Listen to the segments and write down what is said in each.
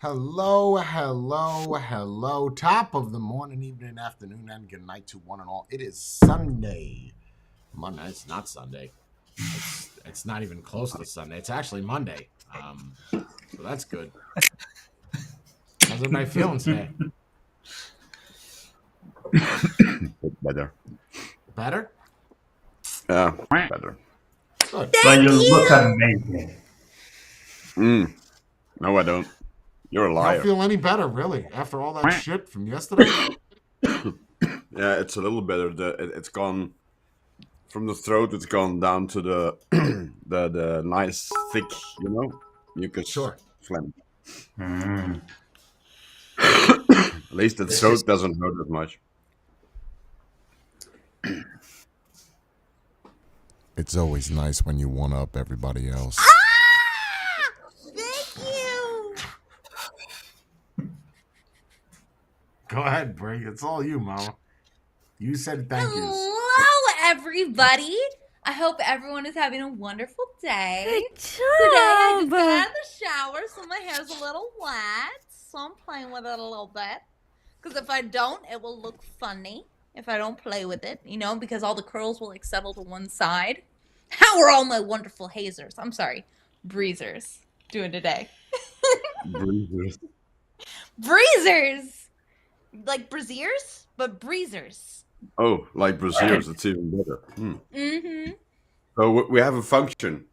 Hello, hello, hello. Top of the morning, evening, afternoon, and good night to one and all. It is Sunday. Monday. It's not Sunday. It's not even close to Sunday. It's actually Monday. So that's good. How's everybody feeling today? Better. Better? Better. Good. But you look amazing. No, I don't. You're a Don't liar. feel any better, really, after all that shit from yesterday? Yeah, it's a little better. It's gone from the throat. It's gone down to the the nice thick, mucus Sure. phlegm. Mm. At least the throat doesn't hurt as much. It's always nice when you one-up everybody else. Thank you. Go ahead, Bray. It's all you, Mama. You said thank yous. Hello, everybody. I hope everyone is having a wonderful day. Good Today I just job. got out of the shower, so my hair's a little wet. So I'm playing with it a little bit. Because if I don't, it will look funny if I don't play with it, because all the curls will settle to one side. How are all my wonderful hazers? I'm sorry, breezers doing today? Breezers. Breezers! Like braziers, but breezers. Oh, like braziers. It's even better. Mm-hmm. So we have a function.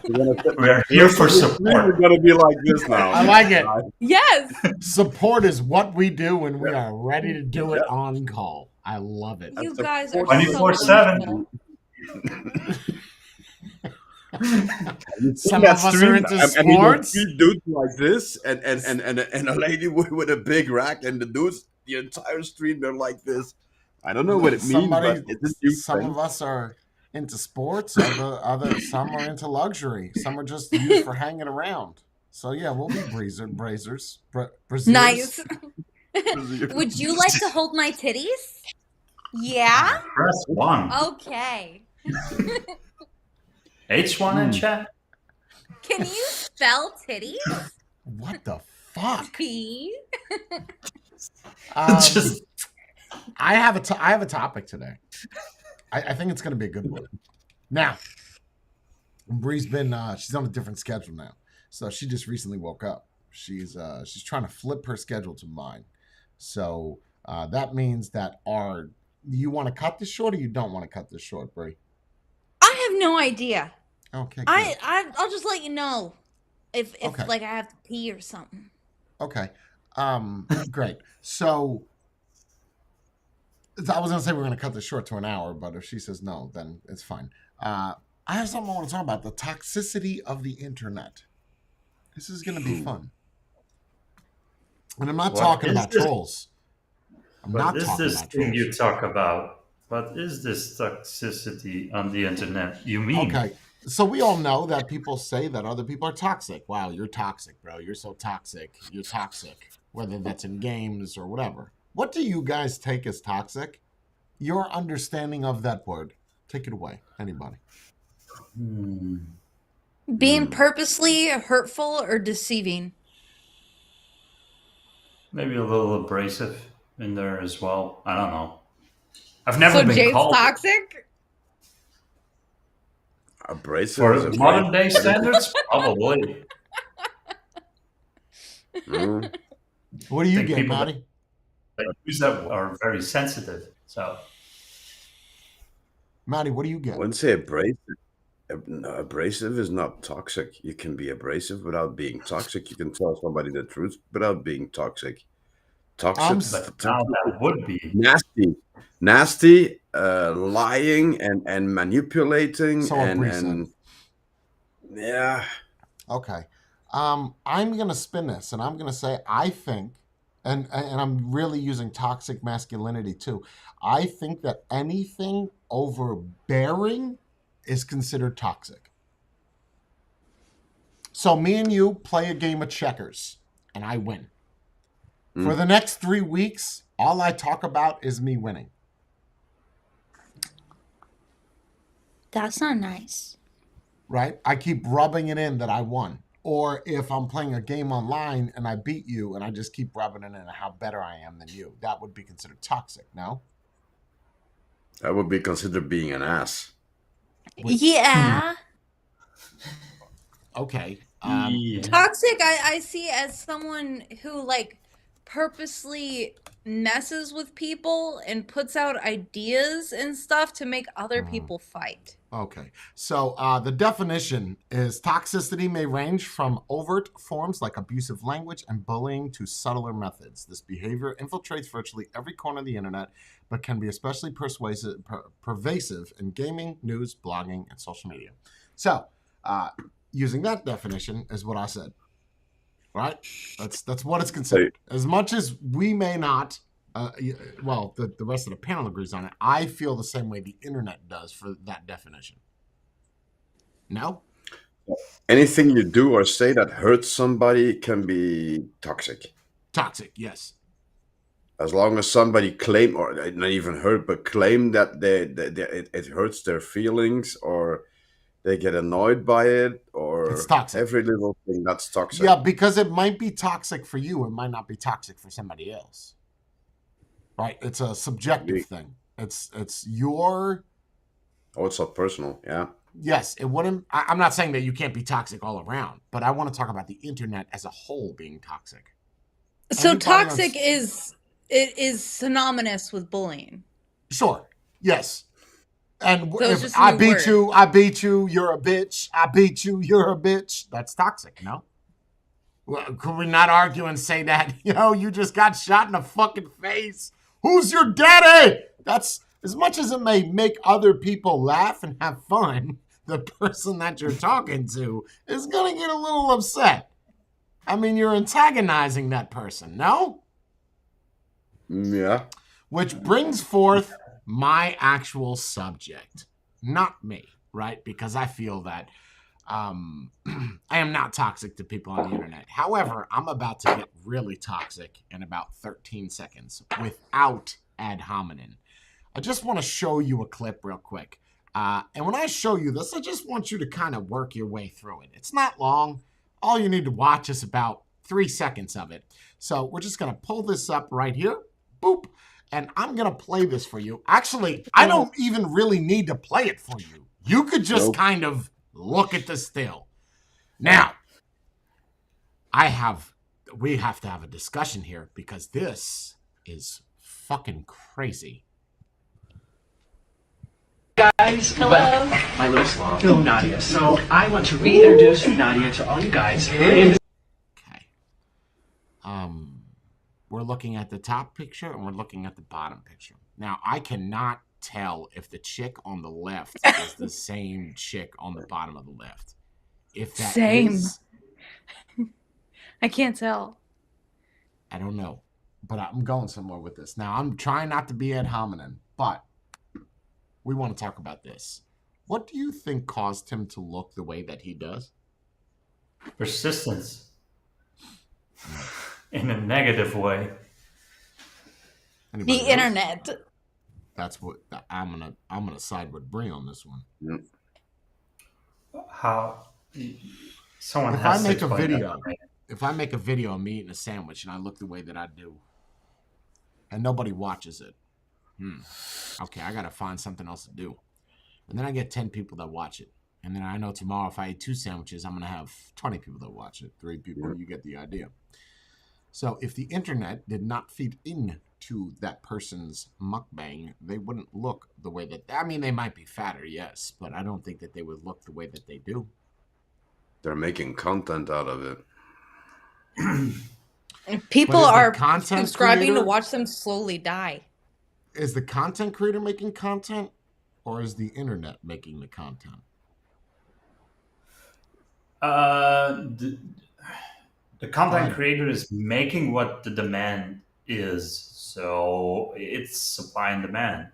We're here for We're support. gonna be like this now. I like it. Yes. Support is what we do when we are ready to do it on call. I love it. You That's guys are 24/7. Some of us are into sports. Three dudes like this, and a lady with a big rack, and the dudes, the entire stream, they're like this. I don't know what it means, but it's a huge Some thing. of us are into sports. Some are into luxury. Some are just used for hanging around. So yeah, we'll be braziers. Nice. Would you like to hold my titties? Yeah? Press 1. Okay. H1 in chat. Can you spell titties? What the fuck? T. Just I have a topic today. I think it's going to be a good one. Now, Bree's been she's on a different schedule now, so she just recently woke up. She's trying to flip her schedule to mine. So that means that you want to cut this short or you don't want to cut this short, Bree? I have no idea. Okay. Good. I'll just let you know if Okay. like I have to pee or something. Okay. Great. So I was gonna say we're gonna cut this short to an hour, but if she says no, then it's fine. I have something I want to talk about: the toxicity of the internet. This is gonna be fun, and I'm not talking about trolls. I'm not What is talking this about thing trolls. you talk about? What is this toxicity on the internet? You mean? Okay. So we all know that people say that other people are toxic. Wow, you're toxic, bro. You're so toxic. You're toxic. Whether that's in games or whatever. What do you guys take as toxic? Your understanding of that word. Take it away. Anybody? Being purposely hurtful or deceiving. Maybe a little abrasive in there as well. I don't know. I've never So been Jade's called toxic? Abrasive for is a modern day standards. Probably. What do you Think get, people Maddie? Like, use that are very sensitive. So Maddie, what do you I get? wouldn't say abrasive. No, abrasive is not toxic. You can be abrasive without being toxic. You can tell somebody the truth without being toxic. Toxic, but now that would be nasty, lying and manipulating So abrasive. and yeah. Okay. I'm gonna spin this and I'm gonna say I think, and I'm really using toxic masculinity too. I think that anything overbearing is considered toxic. So me and you play a game of checkers and I win. For the next 3 weeks, all I talk about is me winning. That's not nice. Right? I keep rubbing it in that I won. Or if I'm playing a game online and I beat you and I just keep rubbing it in how better I am than you, that would be considered toxic, no? That would be considered being an ass. Yeah. Okay. Yeah. Toxic, I see as someone who like purposely messes with people and puts out ideas and stuff to make other people fight. Okay. So the definition is toxicity may range from overt forms like abusive language and bullying to subtler methods. This behavior infiltrates virtually every corner of the internet, but can be especially pervasive in gaming, news, blogging, and social media. So using that definition is what I said. Right? That's what it's considered. As much as we may not, the rest of the panel agrees on it, I feel the same way the internet does for that definition. No? Anything you do or say that hurts somebody can be toxic. Toxic, yes. As long as somebody claim, or not even hurt, but claim that it hurts their feelings, or they get annoyed by it, or It's toxic. every little thing, that's toxic. Yeah, because it might be toxic for you. It might not be toxic for somebody else. Right? It's a subjective thing. It's your... Oh, it's not personal, yeah. Yes, it wouldn't... I'm not saying that you can't be toxic all around, but I want to talk about the internet as a whole being toxic. So toxic is synonymous with bullying. Sure. Yes. And So if I beat you, you're a bitch. I beat you, you're a bitch. That's toxic, no? Well, could we not argue and say that, you just got shot in the fucking face? Who's your daddy? That's, as much as it may make other people laugh and have fun, the person that you're talking to is going to get a little upset. I mean, you're antagonizing that person, no? Yeah. Which brings forth my actual subject, not me, right? Because I feel that I am not toxic to people on the internet. However, I'm about to get really toxic in about 13 seconds without ad hominem. I just want to show you a clip real quick. And when I show you this, I just want you to kind of work your way through it. It's not long. All you need to watch is about 3 seconds of it. So we're just going to pull this up right here. Boop. And I'm going to play this for you. Actually, I don't even really need to play it for you. You could just kind of look at the still. Now, we have to have a discussion here because this is fucking crazy. Guys, hello. My little sloth, Nadia. So I want to reintroduce Nadia to all you guys. Okay. We're looking at the top picture and we're looking at the bottom picture. Now, I cannot tell if the chick on the left is the same chick on the bottom of the left. If that is, I can't tell. I don't know. But I'm going somewhere with this. Now, I'm trying not to be ad hominem, but we want to talk about this. What do you think caused him to look the way that he does? Persistence. In a negative way. Anybody The else? internet. That's what I'm gonna side with Brie on this one. Mm. How someone If has I make to a explain that video, to me. if I make a video of me eating a sandwich and I look the way that I do, and nobody watches it, okay, I gotta find something else to do. And then I get 10 people that watch it. And then I know tomorrow if I eat 2 sandwiches, I'm gonna have 20 people that watch it. 3 people, you get the idea. So if the internet did not feed into that person's mukbang, they wouldn't look the way that, I mean, they might be fatter, yes, but I don't think that they would look the way that they do. They're making content out of it. And people But is the are content subscribing creator- to watch them slowly die. Is the content creator making content, or is the internet making the content? The content creator is making what the demand is, so it's supply and demand.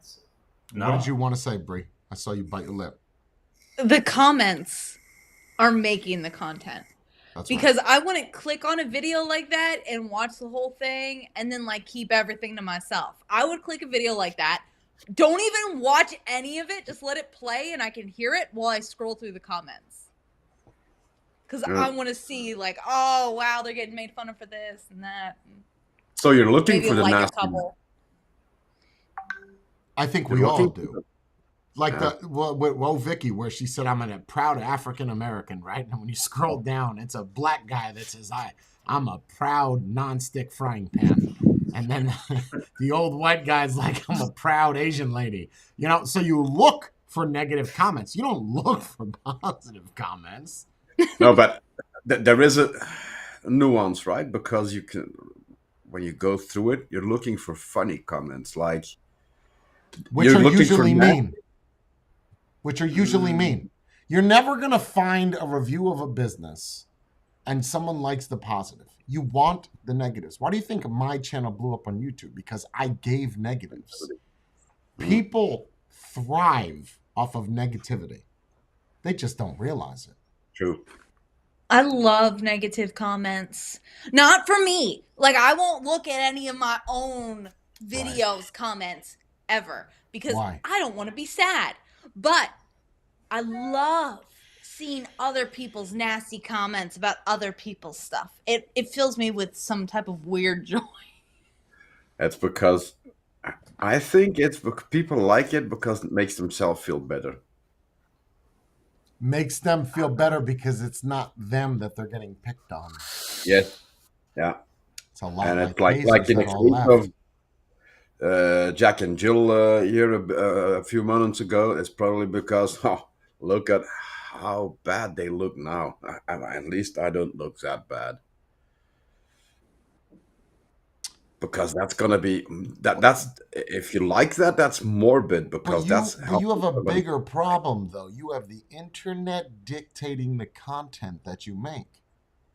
No, What did you want to say, Brie? I saw you bite your lip. The comments are making the content. That's Because right. I wouldn't click on a video like that and watch the whole thing and then like keep everything to myself. I would click a video like that. Don't even watch any of it. Just let it play and I can hear it while I scroll through the comments. because I want to see like, oh wow, they're getting made fun of for this and that. So you're looking Maybe for the like a nasty. couple. I think You're we all looking for do. Like Yeah. well, Vicky, where she said, "I'm a proud African American," right? And when you scroll down, it's a black guy that says, I'm a proud nonstick frying pan." And then the old white guy's like, "I'm a proud Asian lady." You know, so you look for negative comments. You don't look for positive comments. No, but there is a nuance, right? Because you can, when you go through it, you're looking for funny comments, like Which you're are looking usually for mean. Which are usually mean. You're never going to find a review of a business and someone likes the positive. You want the negatives. Why do you think my channel blew up on YouTube? Because I gave negatives. People thrive off of negativity. They just don't realize it. True. I love negative comments. Not for me. Like I won't look at any of my own videos comments ever because Why? I don't want to be sad. But I love seeing other people's nasty comments about other people's stuff. It fills me with some type of weird joy. That's because I think it's people like it because it makes themselves feel better. Makes them feel better because it's not them that they're getting picked on. Yes. Yeah. It's a lot And like it's like hazers in the that all case left. of Jack and Jill here a few moments ago, it's probably because look at how bad they look now. At least I don't look that bad. Because that's gonna be that's if you like that, that's morbid because that's how You have a people are gonna- bigger problem, though. You have the internet dictating the content that you make.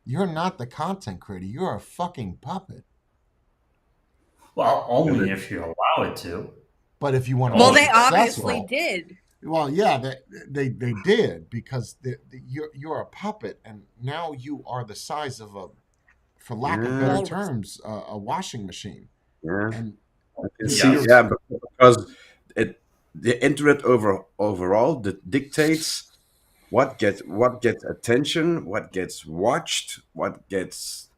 You're not the content creator. You're a fucking puppet. Well, only if you allow it to. But if you want to Well, be they successful, obviously did. well, yeah, they did because you're a puppet, and now you are the size of a, for lack of better Walrus. terms, a washing machine. Yeah. And Yeah, because the internet overall dictates what gets attention, what gets watched, what gets.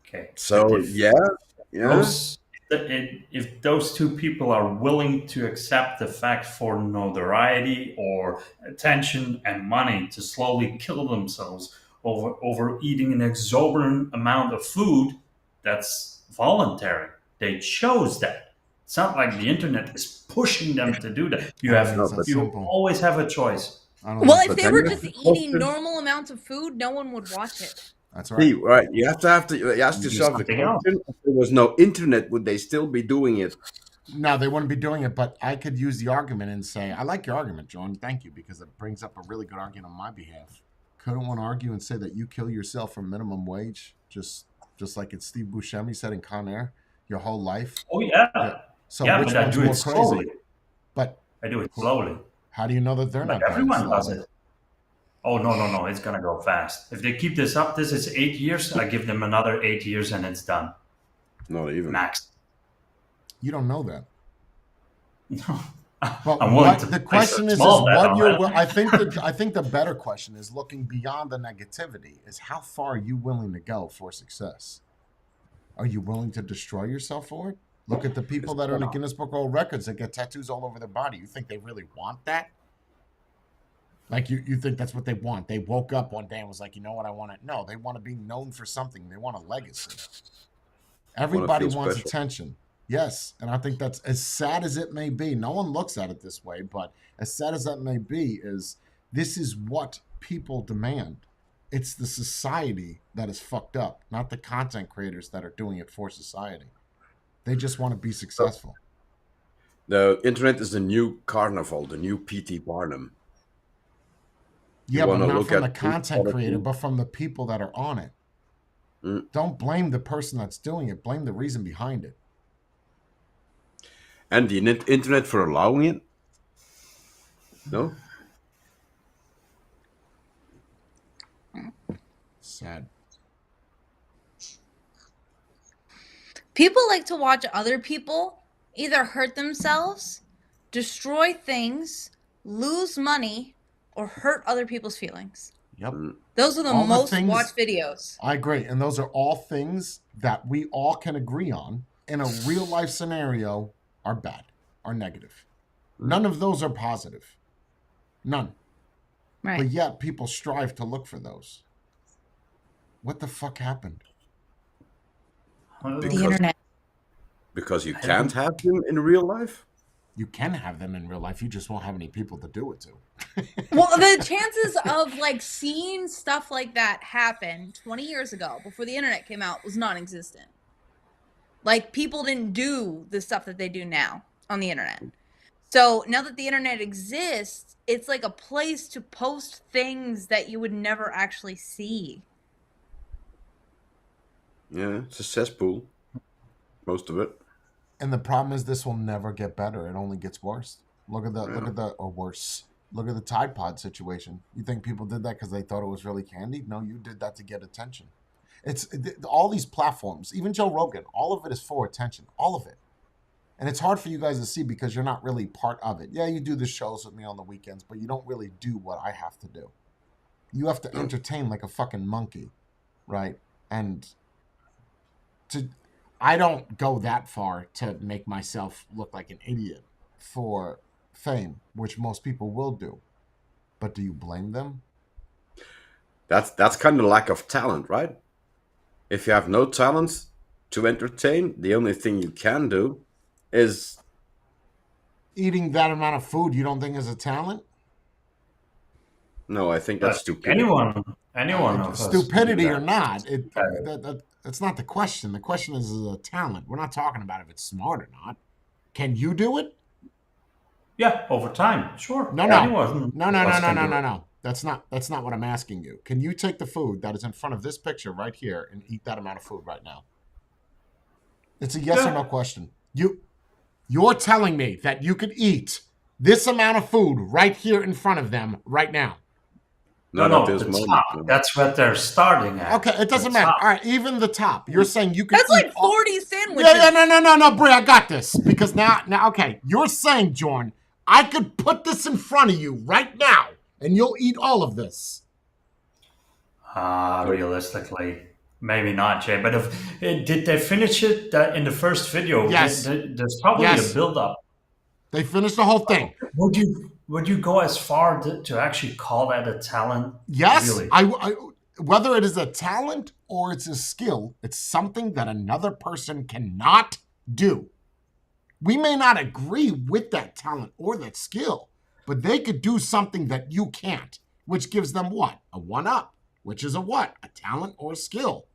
Okay. So But if yeah. if those two people are willing to accept the fact for notoriety or attention and money to slowly kill themselves over eating an exorbitant amount of food, that's voluntary. They chose that. It's not like the internet is pushing them to do that. You I have think it's that you simple. always have a choice. I don't Well, know. if But they then were you just have to eating question- normal amounts of food, no one would watch it. That's See, right. right, you have to ask Do yourself the something else. question: if there was no internet, would they still be doing it? No, they wouldn't be doing it, but I could use the argument and say, I like your argument, John. Thank you, because it brings up a really good argument on my behalf. Couldn't one argue and say that you kill yourself for minimum wage, just like it's Steve Buscemi said in Con Air, your whole life? Oh yeah, Yeah. So yeah, which but I one's do more it slowly. crazy? But I do it slowly. how do you know that they're But not doing everyone it does slowly? it. Oh no! It's gonna go fast. If they keep this up, this is 8 years. I give them another 8 years, and it's done. Not even. Max. You don't know that. No. But I'm willing what to the place a question is small bet what on you're. that. I think the better question is looking beyond the negativity. Is how far are you willing to go for success? Are you willing to destroy yourself for it? Look at the people that are in the Guinness Book of World Records that get tattoos all over their body. You think they really want that? Like you think that's what they want? They woke up one day and was like, you know what, I want it. No, they want to be known for something. They want a legacy. Everybody feel wants special. attention. Yes, and I think that's as sad as it may be. No one looks at it this way, but as sad as that may be, is this is what people demand. It's the society that is fucked up, not the content creators that are doing it for society. They just want to be successful. The internet is the new carnival, the new P.T. Barnum. Yeah, but wanna not look from the at content quality. creator, but from the people that are on it. Don't blame the person that's doing it. Blame the reason behind it. And the internet for allowing it? No? Sad. People like to watch other people either hurt themselves, destroy things, lose money, or hurt other people's feelings. Yep. Those are the All the most things- watched videos. I agree. And those are all things that we all can agree on in a real life scenario are bad, are negative. None of those are positive. None. Right. But yet people strive to look for those. What the fuck happened? The Because- internet. Because you can't have them in real life? You can have them in real life. You just won't have any people to do it to. Well, the chances of like seeing stuff like that happen 20 years ago before the internet came out was non-existent. Like people didn't do the stuff that they do now on the internet. So now that the internet exists, it's like a place to post things that you would never actually see. Yeah, it's a cesspool. Most of it. And the problem is this will never get better. It only gets worse. Look at or worse. Look at the Tide Pod situation. You think people did that because they thought it was really candy? No, you did that to get attention. It's all these platforms, even Joe Rogan, all of it is for attention. All of it. And it's hard for you guys to see because you're not really part of it. Yeah, you do the shows with me on the weekends, but you don't really do what I have to do. You have to entertain like a fucking monkey, right? And I don't go that far to make myself look like an idiot for fame, which most people will do. But do you blame them? That's kind of lack of talent, right? If you have no talent to entertain, the only thing you can do is Eating that amount of food you don't think is a talent? no. I think that's stupid. Anyone of us Stupidity do or that. not, that's not the question. The question is a talent. We're not talking about if it's smart or not. Can you do it? Yeah, over time, sure. No. Anyone No. of us can do it. No. That's not what I'm asking you. Can you take the food that is in front of this picture right here and eat that amount of food right now? It's a yes or no question. You're telling me that you could eat this amount of food right here in front of them right now. Not No, at this the moment. top. That's what they're starting at. Okay, it doesn't The matter. top. All right, even the top. You're saying you could That's eat like all- 40 sandwiches. Yeah, no, Brie, I got this. Because now, okay, you're saying, Jordan, I could put this in front of you right now, and you'll eat all of this. Realistically, maybe not, Jay. But did they finish it in the first video? Yes. There's probably Yes. a build-up. They finished the whole thing. Would you go as far to actually call that a talent? Yes, Really? I whether it is a talent or it's a skill, it's something that another person cannot do. We may not agree with that talent or that skill, but they could do something that you can't, which gives them what? A one-up, which is a what? A talent or a skill.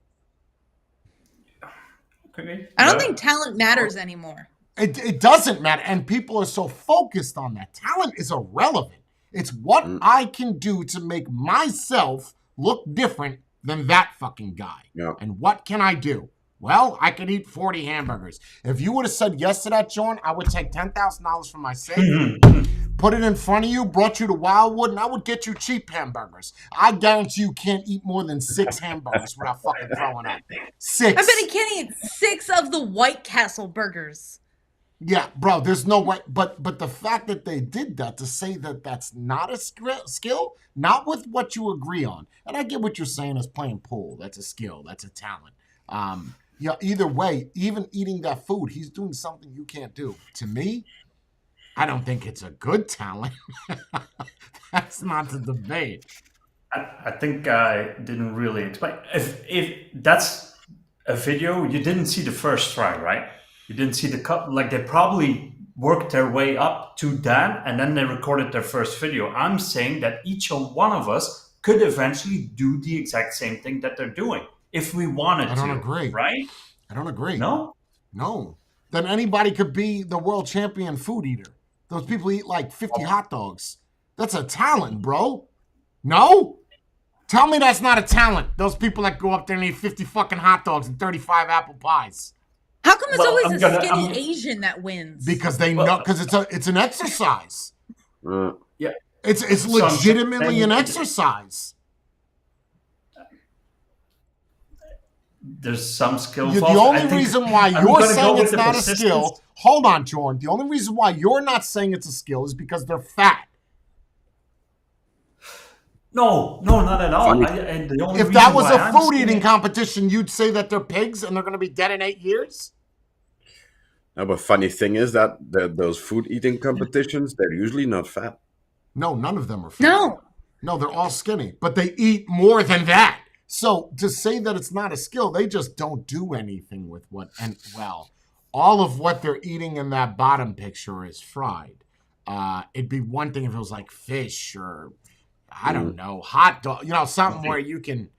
Okay. I don't Yeah. think talent matters anymore. It doesn't matter, and people are so focused on that. Talent is irrelevant. It's what I can do to make myself look different than that fucking guy. Yeah. And what can I do? Well, I could eat 40 hamburgers. If you would have said yes to that, John, I would take $10,000 from my savings, put it in front of you, brought you to Wildwood, and I would get you cheap hamburgers. I guarantee you can't eat more than 6 hamburgers without fucking throwing up. 6. I bet he can't eat 6 of the White Castle burgers. Yeah, bro, there's no way. But the fact that they did that to say that that's not a skill, not with what you agree on. And I get what you're saying is playing pool. That's a skill. That's a talent. Yeah, either way, even eating that food, he's doing something you can't do. To me, I don't think it's a good talent. That's not the debate. I think I didn't really explain. If that's a video, you didn't see the first try, right? You didn't see the cut. Like they probably worked their way up to that, and then they recorded their first video. I'm saying that each one of us could eventually do the exact same thing that they're doing if we wanted to. I don't agree. Right? I don't agree. No? No. Then anybody could be the world champion food eater. Those people eat like 50 hot dogs. That's a talent, bro. No? Tell me that's not a talent. Those people that go up there and eat 50 fucking hot dogs and 35 apple pies. How come it's Well, always I'm a gonna- skinny I'm- Asian that wins? Because they know, because it's an exercise. Yeah. It's legitimately an exercise. There's some skill. The involved. I only think reason why I'm you're gonna go saying with it's the not a persistence. skill, hold on, Jordan. The only reason why you're not saying it's a skill is because they're fat. No, not at all. Funny. And the only If that reason was why a I'm food saying eating it- competition, you'd say that they're pigs and they're going to be dead in 8 years? No, but funny thing is that those food eating competitions, they're usually not fat. No, none of them are fat. No. No, they're all skinny, but they eat more than that. So to say that it's not a skill, they just don't do anything with what, and well, all of what they're eating in that bottom picture is fried. It'd be one thing if it was like fish or, I don't know, hot dog, something where you can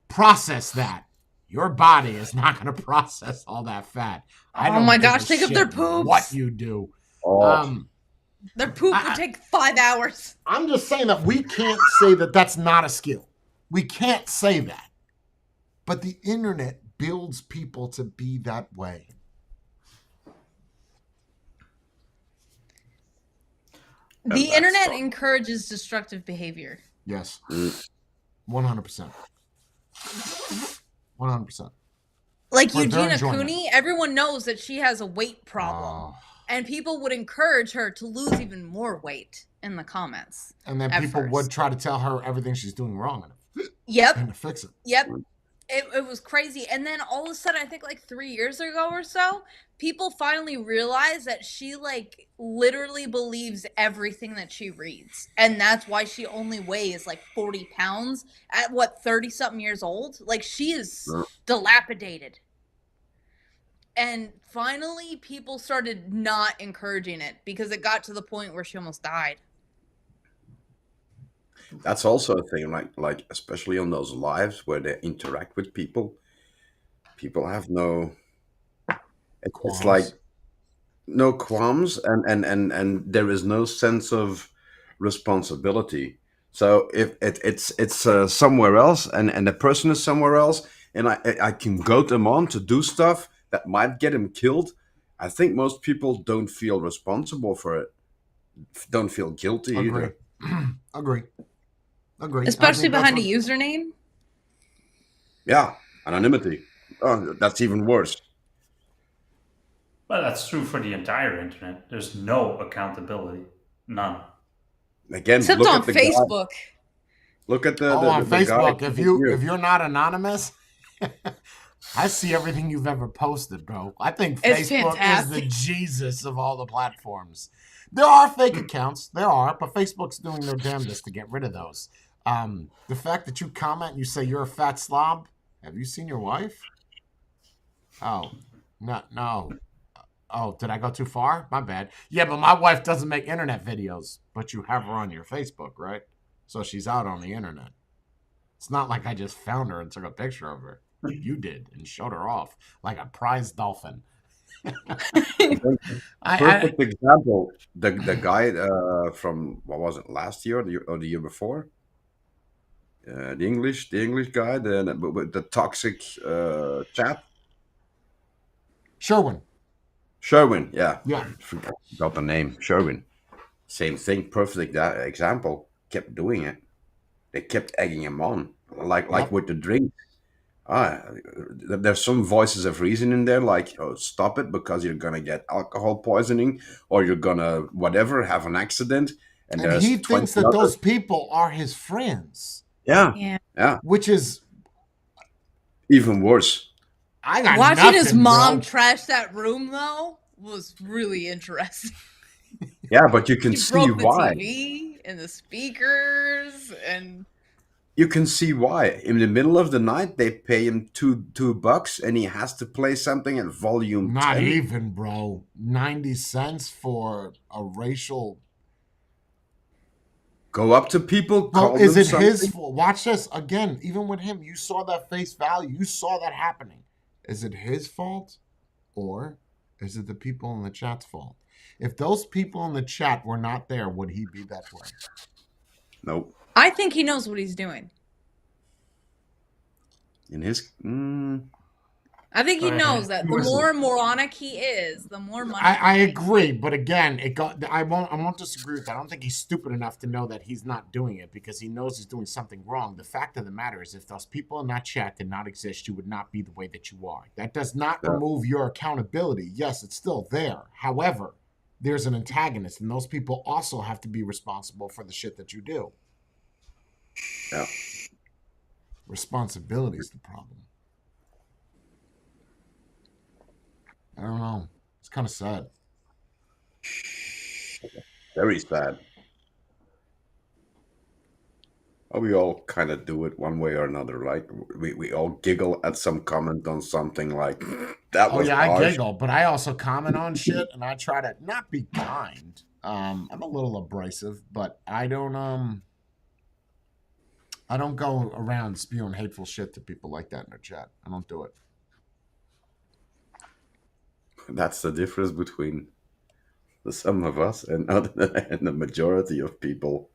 process that. Your body is not going to process all that fat. I Oh don't my give a gosh, think of their shit poops. What you do. Oh, Their poop would take 5 hours. I'm just saying that we can't say that that's not a skill. We can't say that. But the internet builds people to be that way. The that's internet fun. encourages destructive behavior. Yes. 100%. 100%. Like For their Eugenia enjoyment. Cooney, everyone knows that she has a weight problem. Oh. And people would encourage her to lose even more weight in the comments. And then At people first. would try to tell her everything she's doing wrong Yep. and to fix it. Yep. It was crazy. And then all of a sudden, I think like 3 years ago or so, people finally realized that she like literally believes everything that she reads. And that's why she only weighs like 40 pounds at 30 something years old. Like she is dilapidated. And finally, people started not encouraging it because it got to the point where she almost died. That's also a thing, like especially on those lives where they interact with people. People have no. It's Qualms. like no qualms, and there is no sense of responsibility. So if it's somewhere else, and the person is somewhere else, and I can goad them on to do stuff that might get him killed. I think most people don't feel responsible for it. Don't feel guilty Agree. either. Agree. Especially behind a username. Yeah, anonymity. Oh, that's even worse. Well, that's true for the entire internet. There's no accountability. None. Again, Except look on at the guy. Facebook. Look at the on the guy Facebook, if here. you're not anonymous, I see everything you've ever posted, bro. I think It's Facebook is the fantastic. Jesus of all the platforms. There are fake accounts, but Facebook's doing their damnedest to get rid of those. The fact that you comment and you say you're a fat slob, have you seen your wife? Oh, no. Oh, did I go too far? My bad. Yeah, but my wife doesn't make internet videos, but you have her on your Facebook, right? So she's out on the internet. It's not like I just found her and took a picture of her. You did and showed her off like a prize dolphin. Perfect example. The guy from what was it, last year or the year before? The English guy, with the toxic chat. Sherwin, yeah. Yeah. Forgot the name. Sherwin. Same thing, perfect example. Kept doing it. They kept egging him on. Like with the drink. There's some voices of reason in there, like, oh, stop it because you're gonna get alcohol poisoning or you're gonna whatever, have an accident. And there's he thinks 20 that others. those people are his friends. Yeah. Which is Even worse. I got Watching nothing, his mom bro. trash that room though was really interesting. Yeah, but you can He see broke the why. TV and the speakers and You can see why. In the middle of the night, they pay him $2, and he has to play something at volume Not 10. even, bro. 90 cents for a racial. Go up to people, call Well, is them it his something. fault? Watch this again. Even with him, you saw that face value. You saw that happening. Is it his fault, or is it the people in the chat's fault? If those people in the chat were not there, would he be that way? Nope. I think he knows what he's doing. In his I think he knows that the Listen. more moronic he is, the more money. I he makes. agree, but again, I won't disagree with that. I don't think he's stupid enough to know that he's not doing it because he knows he's doing something wrong. The fact of the matter is, if those people in that chat did not exist, you would not be the way that you are. That does not remove your accountability. Yes, it's still there. However, there's an antagonist, and those people also have to be responsible for the shit that you do. Yeah. Responsibility is the problem. I don't know. It's kind of sad. Very sad. Well, we all kind of do it one way or another. Like we all giggle at some comment on something like that Oh was yeah, I harsh. giggle, but I also comment on shit, and I try to not be kind. I'm a little abrasive, but I don't go around spewing hateful shit to people like that in their chat. I don't do it. That's the difference between some of us and and the majority of people.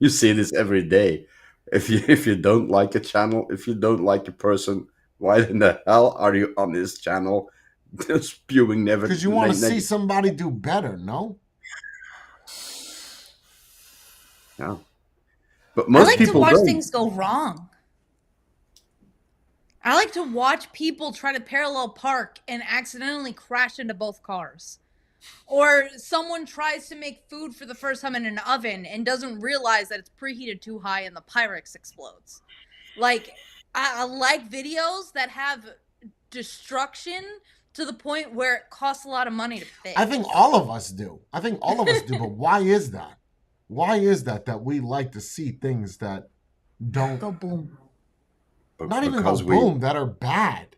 You see this every day. If you don't like a channel, if you don't like a person, why in the hell are you on this channel spewing never? Because you want to see somebody do better, no? Yeah. But I most like to people watch don't. things go wrong. I like to watch people try to parallel park and accidentally crash into both cars. Or someone tries to make food for the first time in an oven and doesn't realize that it's preheated too high and the Pyrex explodes. Like, I like videos that have destruction to the point where it costs a lot of money to fix. I think all of us do. But why is that? Why is that we like to see things that don't go boom? Not even go Because boom, that are bad.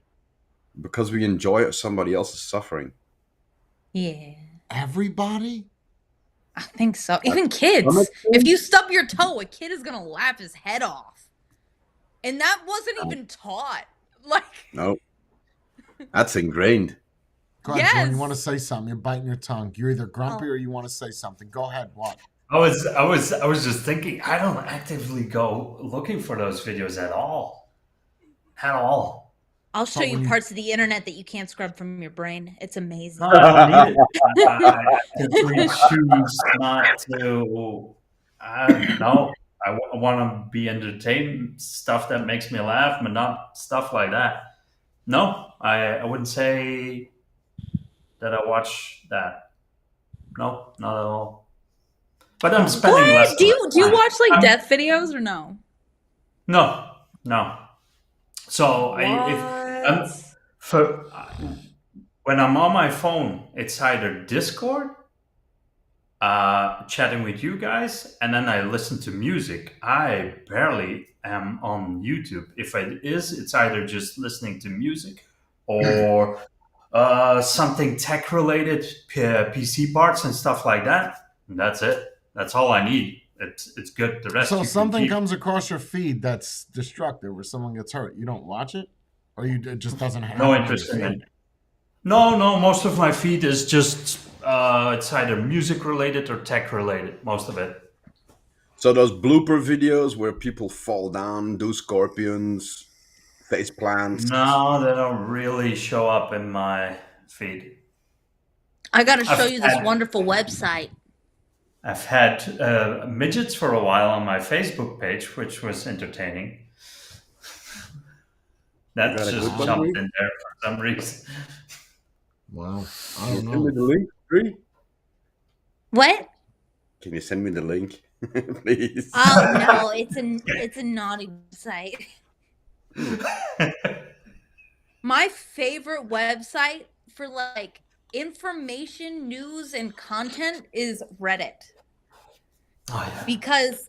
Because we enjoy somebody else's suffering. Yeah. Everybody? I think so. Even kids. If you stub your toe, a kid is going to laugh his head off. And that wasn't even taught. Like, No. That's ingrained. Go ahead, yes. Jordan, you want to say something? You're biting your tongue. You're either grumpy or you want to say something. Go ahead. What? I was just thinking, I don't actively go looking for those videos at all. At all. I'll show you parts of the internet that you can't scrub from your brain. It's amazing. No, I don't need it. I typically choose not to. No, I want to be entertained, stuff that makes me laugh, but not stuff like that. No, I wouldn't say that I watch that. No, not at all. But I'm spending less. Do you watch like death videos or no? No. So when I'm on my phone, it's either Discord, chatting with you guys, and then I listen to music. I barely am on YouTube. If it is, it's either just listening to music or something tech related, PC parts and stuff like that. And that's it. That's all I need. It's good. The rest. So something comes across your feed that's destructive, where someone gets hurt. You don't watch it, or it just doesn't have no interest in it. No. Most of my feed is just it's either music related or tech related. Most of it. So those blooper videos where people fall down, do scorpions, face plants. No, they don't really show up in my feed. I got to show you this wonderful website. I've had midgets for a while on my Facebook page, which was entertaining. That just jumped in there for some reason. Wow, I don't know. Send me the link, Bree? What? Can you send me the link, please? Oh no, it's a naughty site. My favorite website for like information, news, and content is Reddit. Oh, yeah. Because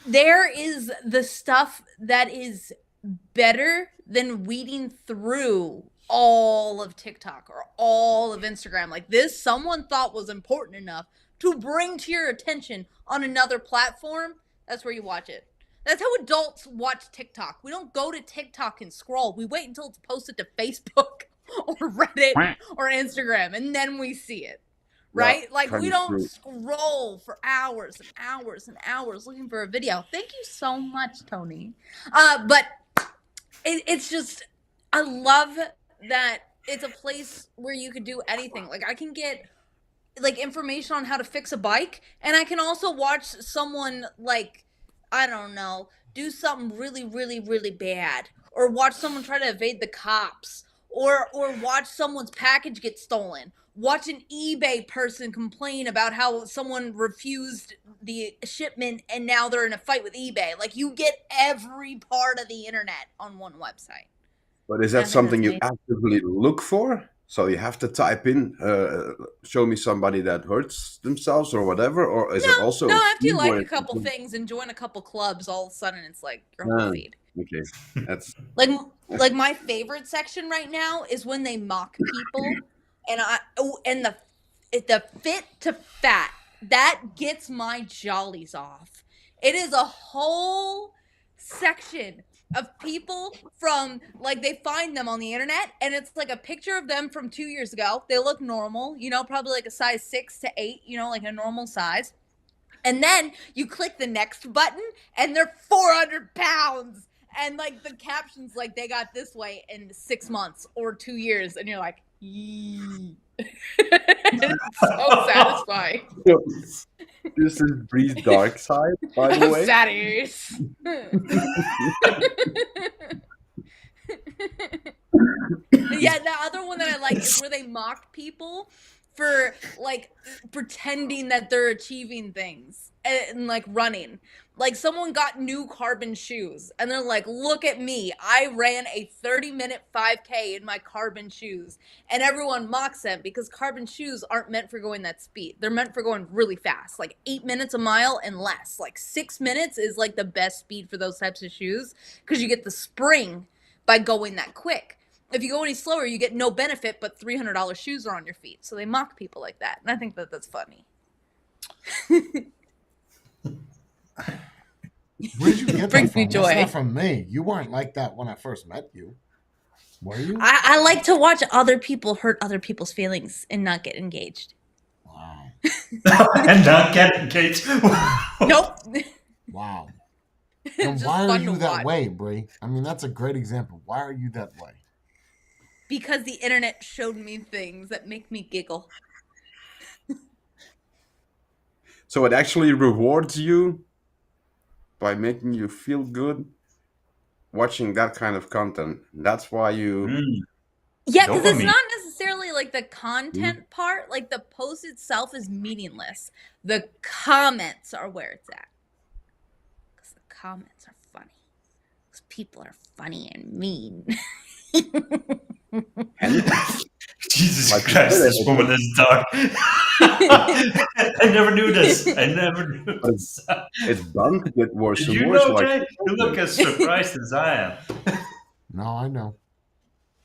there is the stuff that is better than weeding through all of TikTok or all of Instagram. Like this, someone thought was important enough to bring to your attention on another platform. That's where you watch it. That's how adults watch TikTok. We don't go to TikTok and scroll. We wait until it's posted to Facebook or Reddit or Instagram, and then we see it. Right? Yeah, like we don't scroll for hours and hours and hours looking for a video. Thank you so much, Tony. But it's just, I love that it's a place where you could do anything. Like I can get like information on how to fix a bike, and I can also watch someone like, I don't know, do something really, really, really bad, or watch someone try to evade the cops, or watch someone's package get stolen. Watch an eBay person complain about how someone refused the shipment and now they're in a fight with eBay. Like, you get every part of the internet on one website. But is I that think something that's you amazing. actively look for? So you have to type in, show me somebody that hurts themselves or whatever, or is it also No, a after you feed like where a it's couple things and join a couple clubs, all of a sudden it's like your whole Ah, feed. okay, that's Like my favorite section right now is when they mock people, and the fit to fat that gets my jollies off. It is a whole section of people from, like, they find them on the internet and it's like a picture of them from 2 years ago. They look normal, probably like a size 6 to 8, like a normal size. And then you click the next button and they're 400 pounds. And like the captions, like, they got this way in 6 months or 2 years. And you're like, yee. It's so satisfying. this is Bree's dark side, by the I'm way. satis. Yeah, the other one that I like is where they mock people for like pretending that they're achieving things and like running. Like, someone got new carbon shoes and they're like, look at me. I ran a 30-minute 5K in my carbon shoes. And everyone mocks them because carbon shoes aren't meant for going that speed. They're meant for going really fast, like 8 minutes a mile and less. Like 6 minutes is like the best speed for those types of shoes because you get the spring by going that quick. If you go any slower, you get no benefit, but $300 shoes are on your feet. So they mock people like that. And I think that that's funny. Where did you get Brings that me from? joy. That's not from me. You weren't like that when I first met you. Were you? I like to watch other people hurt other people's feelings and not get engaged. Wow. And not get engaged. Nope. Wow. It's And just why are fun you to that watch. way, Bree? I mean, that's a great example. Why are you that way? Because the internet showed me things that make me giggle. So it actually rewards you by making you feel good watching that kind of content. That's why you. Mm, Yeah, because it's Dopamine. not necessarily like the content part. Like, the post itself is meaningless. The comments are where it's at. Because the comments are funny. Because people are funny and mean. Jesus Like you Christ, said, this woman is dark. I never knew this. I never knew this. it's bound to get worse Did and you worse. know, Like Jay? You look as surprised as I am. No, I know.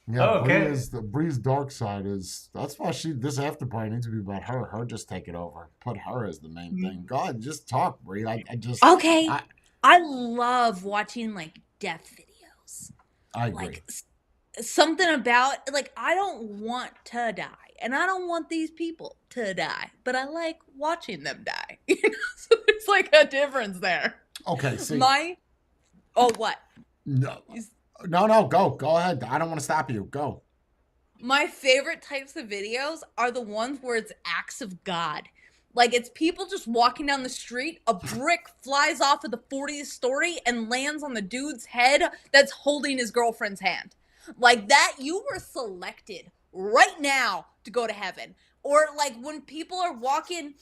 Yeah, Oh, okay. Bree's dark side is that's why this after party needs to be about her. Her just take it over. Put her as the main thing. God, just talk, Bree. I just Okay. I, I love watching like death videos. I agree. Like something about, like, I don't want to die and I don't want these people to die, but I like watching them die. So there's like a difference there. Okay, see. What? No, go ahead. I don't want to stop you. Go. My favorite types of videos are the ones where it's acts of God. Like, it's people just walking down the street, a brick flies off of the 40th story and lands on the dude's head that's holding his girlfriend's hand. Like that, you were selected right now to go to heaven. Or like when people are walking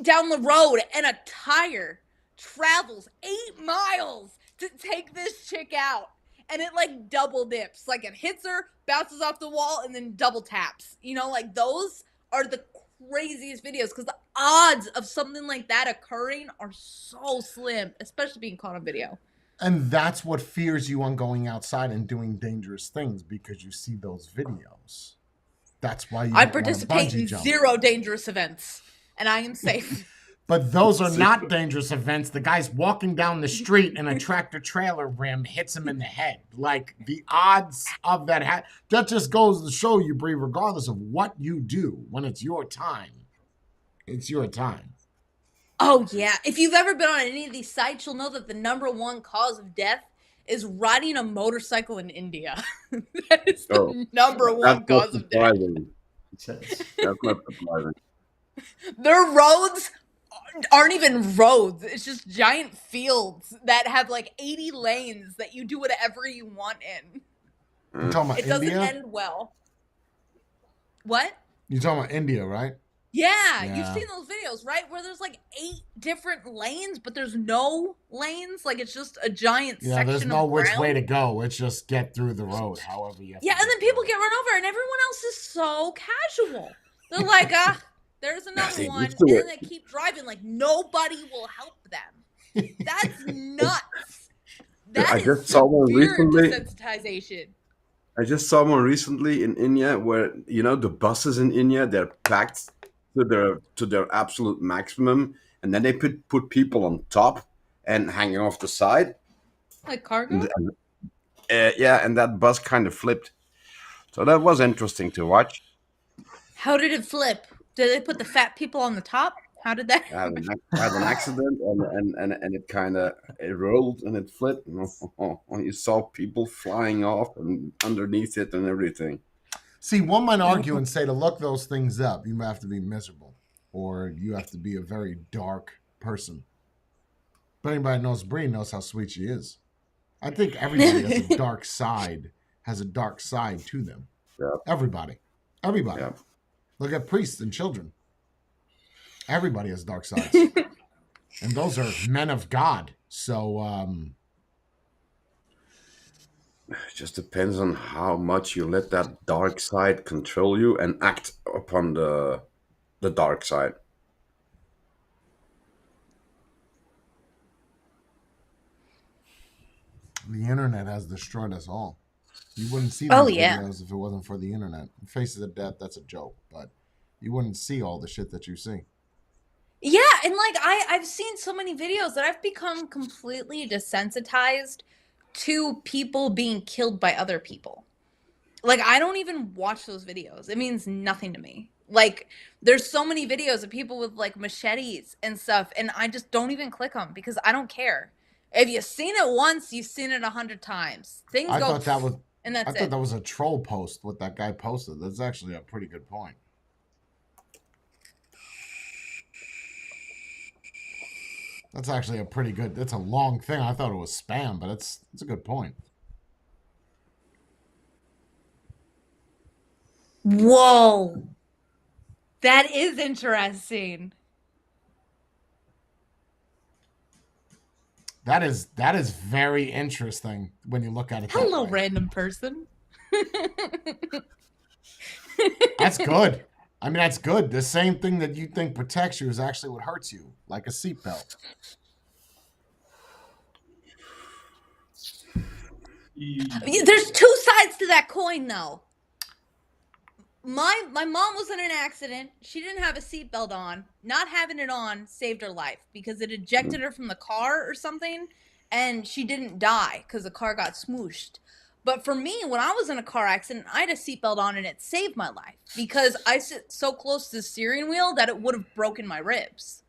down the road and a tire travels 8 miles to take this chick out. And it like double dips. Like, it hits her, bounces off the wall, and then double taps. Like, those are the craziest videos because the odds of something like that occurring are so slim, especially being caught on video. And that's what fears you on going outside and doing dangerous things, because you see those videos. That's why you I don't wanna participate bungee in jump. 0 dangerous events, and I am safe. But those are not dangerous events. The guy's walking down the street and a tractor trailer rim hits him in the head. Like, the odds of that that just goes to show you, Bree, regardless of what you do, when it's your time, it's your time. Oh, yeah. If you've ever been on any of these sites, you'll know that the number one cause of death is riding a motorcycle in India. That is the number one that's not cause of death. surprising. That's not surprising. Their roads aren't even roads. It's just giant fields that have like 80 lanes that you do whatever you want in. You're talking about It doesn't India? end well. What? You're talking about India, right? Yeah, you've Yeah. seen those videos, right? Where there's like 8 different lanes, but there's no lanes. Like it's just a giant Yeah, section there's no of which ground. way to go. It's just get through the road, however you have to Yeah, and get then people through get run over, and everyone else is so casual. They're like, there's another they one, used to and it. then they keep driving like nobody will help them. That's nuts. That I is just saw one severe recently. desensitization. I just saw one recently in India where the buses in India, they're packed to their absolute maximum, and then they put people on top and hanging off the side. Like cargo? Yeah, and that bus kind of flipped. So that was interesting to watch. How did it flip? Did they put the fat people on the top? How did that? Had an accident, and it kind of it rolled and it flipped. And you saw people flying off and underneath it and everything. See, one might argue and say to look those things up, you have to be miserable, or you have to be a very dark person. But anybody knows Bree knows how sweet she is. I think everybody has a dark side, to them. Yeah. Everybody. Yeah. Look at priests and children. Everybody has dark sides. And those are men of God. So, It just depends on how much you let that dark side control you and act upon the dark side. the internet has destroyed us all. You wouldn't see Oh, these yeah. videos if it wasn't for the internet. Faces of Death, that's a joke, but you wouldn't see all the shit that you see. Yeah, and like I've seen so many videos that I've become completely desensitized to people being killed by other people. Like I don't even watch those videos. It means nothing to me. Like there's so many videos of people with like machetes and stuff, and I just don't even click them because I don't care. If you've seen it once, you've seen it 100 times. Things I go, thought that was and that's I thought it. that was a troll post what that guy posted. That's actually a pretty good point. That's actually a pretty good. That's a long thing. I thought it was spam, but it's a good point. Whoa, that is interesting. That is very interesting when you look at it. that Hello, way. random person. That's good. I mean, that's good. The same thing that you think protects you is actually what hurts you, like a seatbelt. There's 2 sides to that coin, though. My mom was in an accident. She didn't have a seatbelt on. Not having it on saved her life because it ejected her from the car or something, and she didn't die because the car got smooshed. But for me, when I was in a car accident, I had a seatbelt on, and it saved my life because I sit so close to the steering wheel that it would have broken my ribs.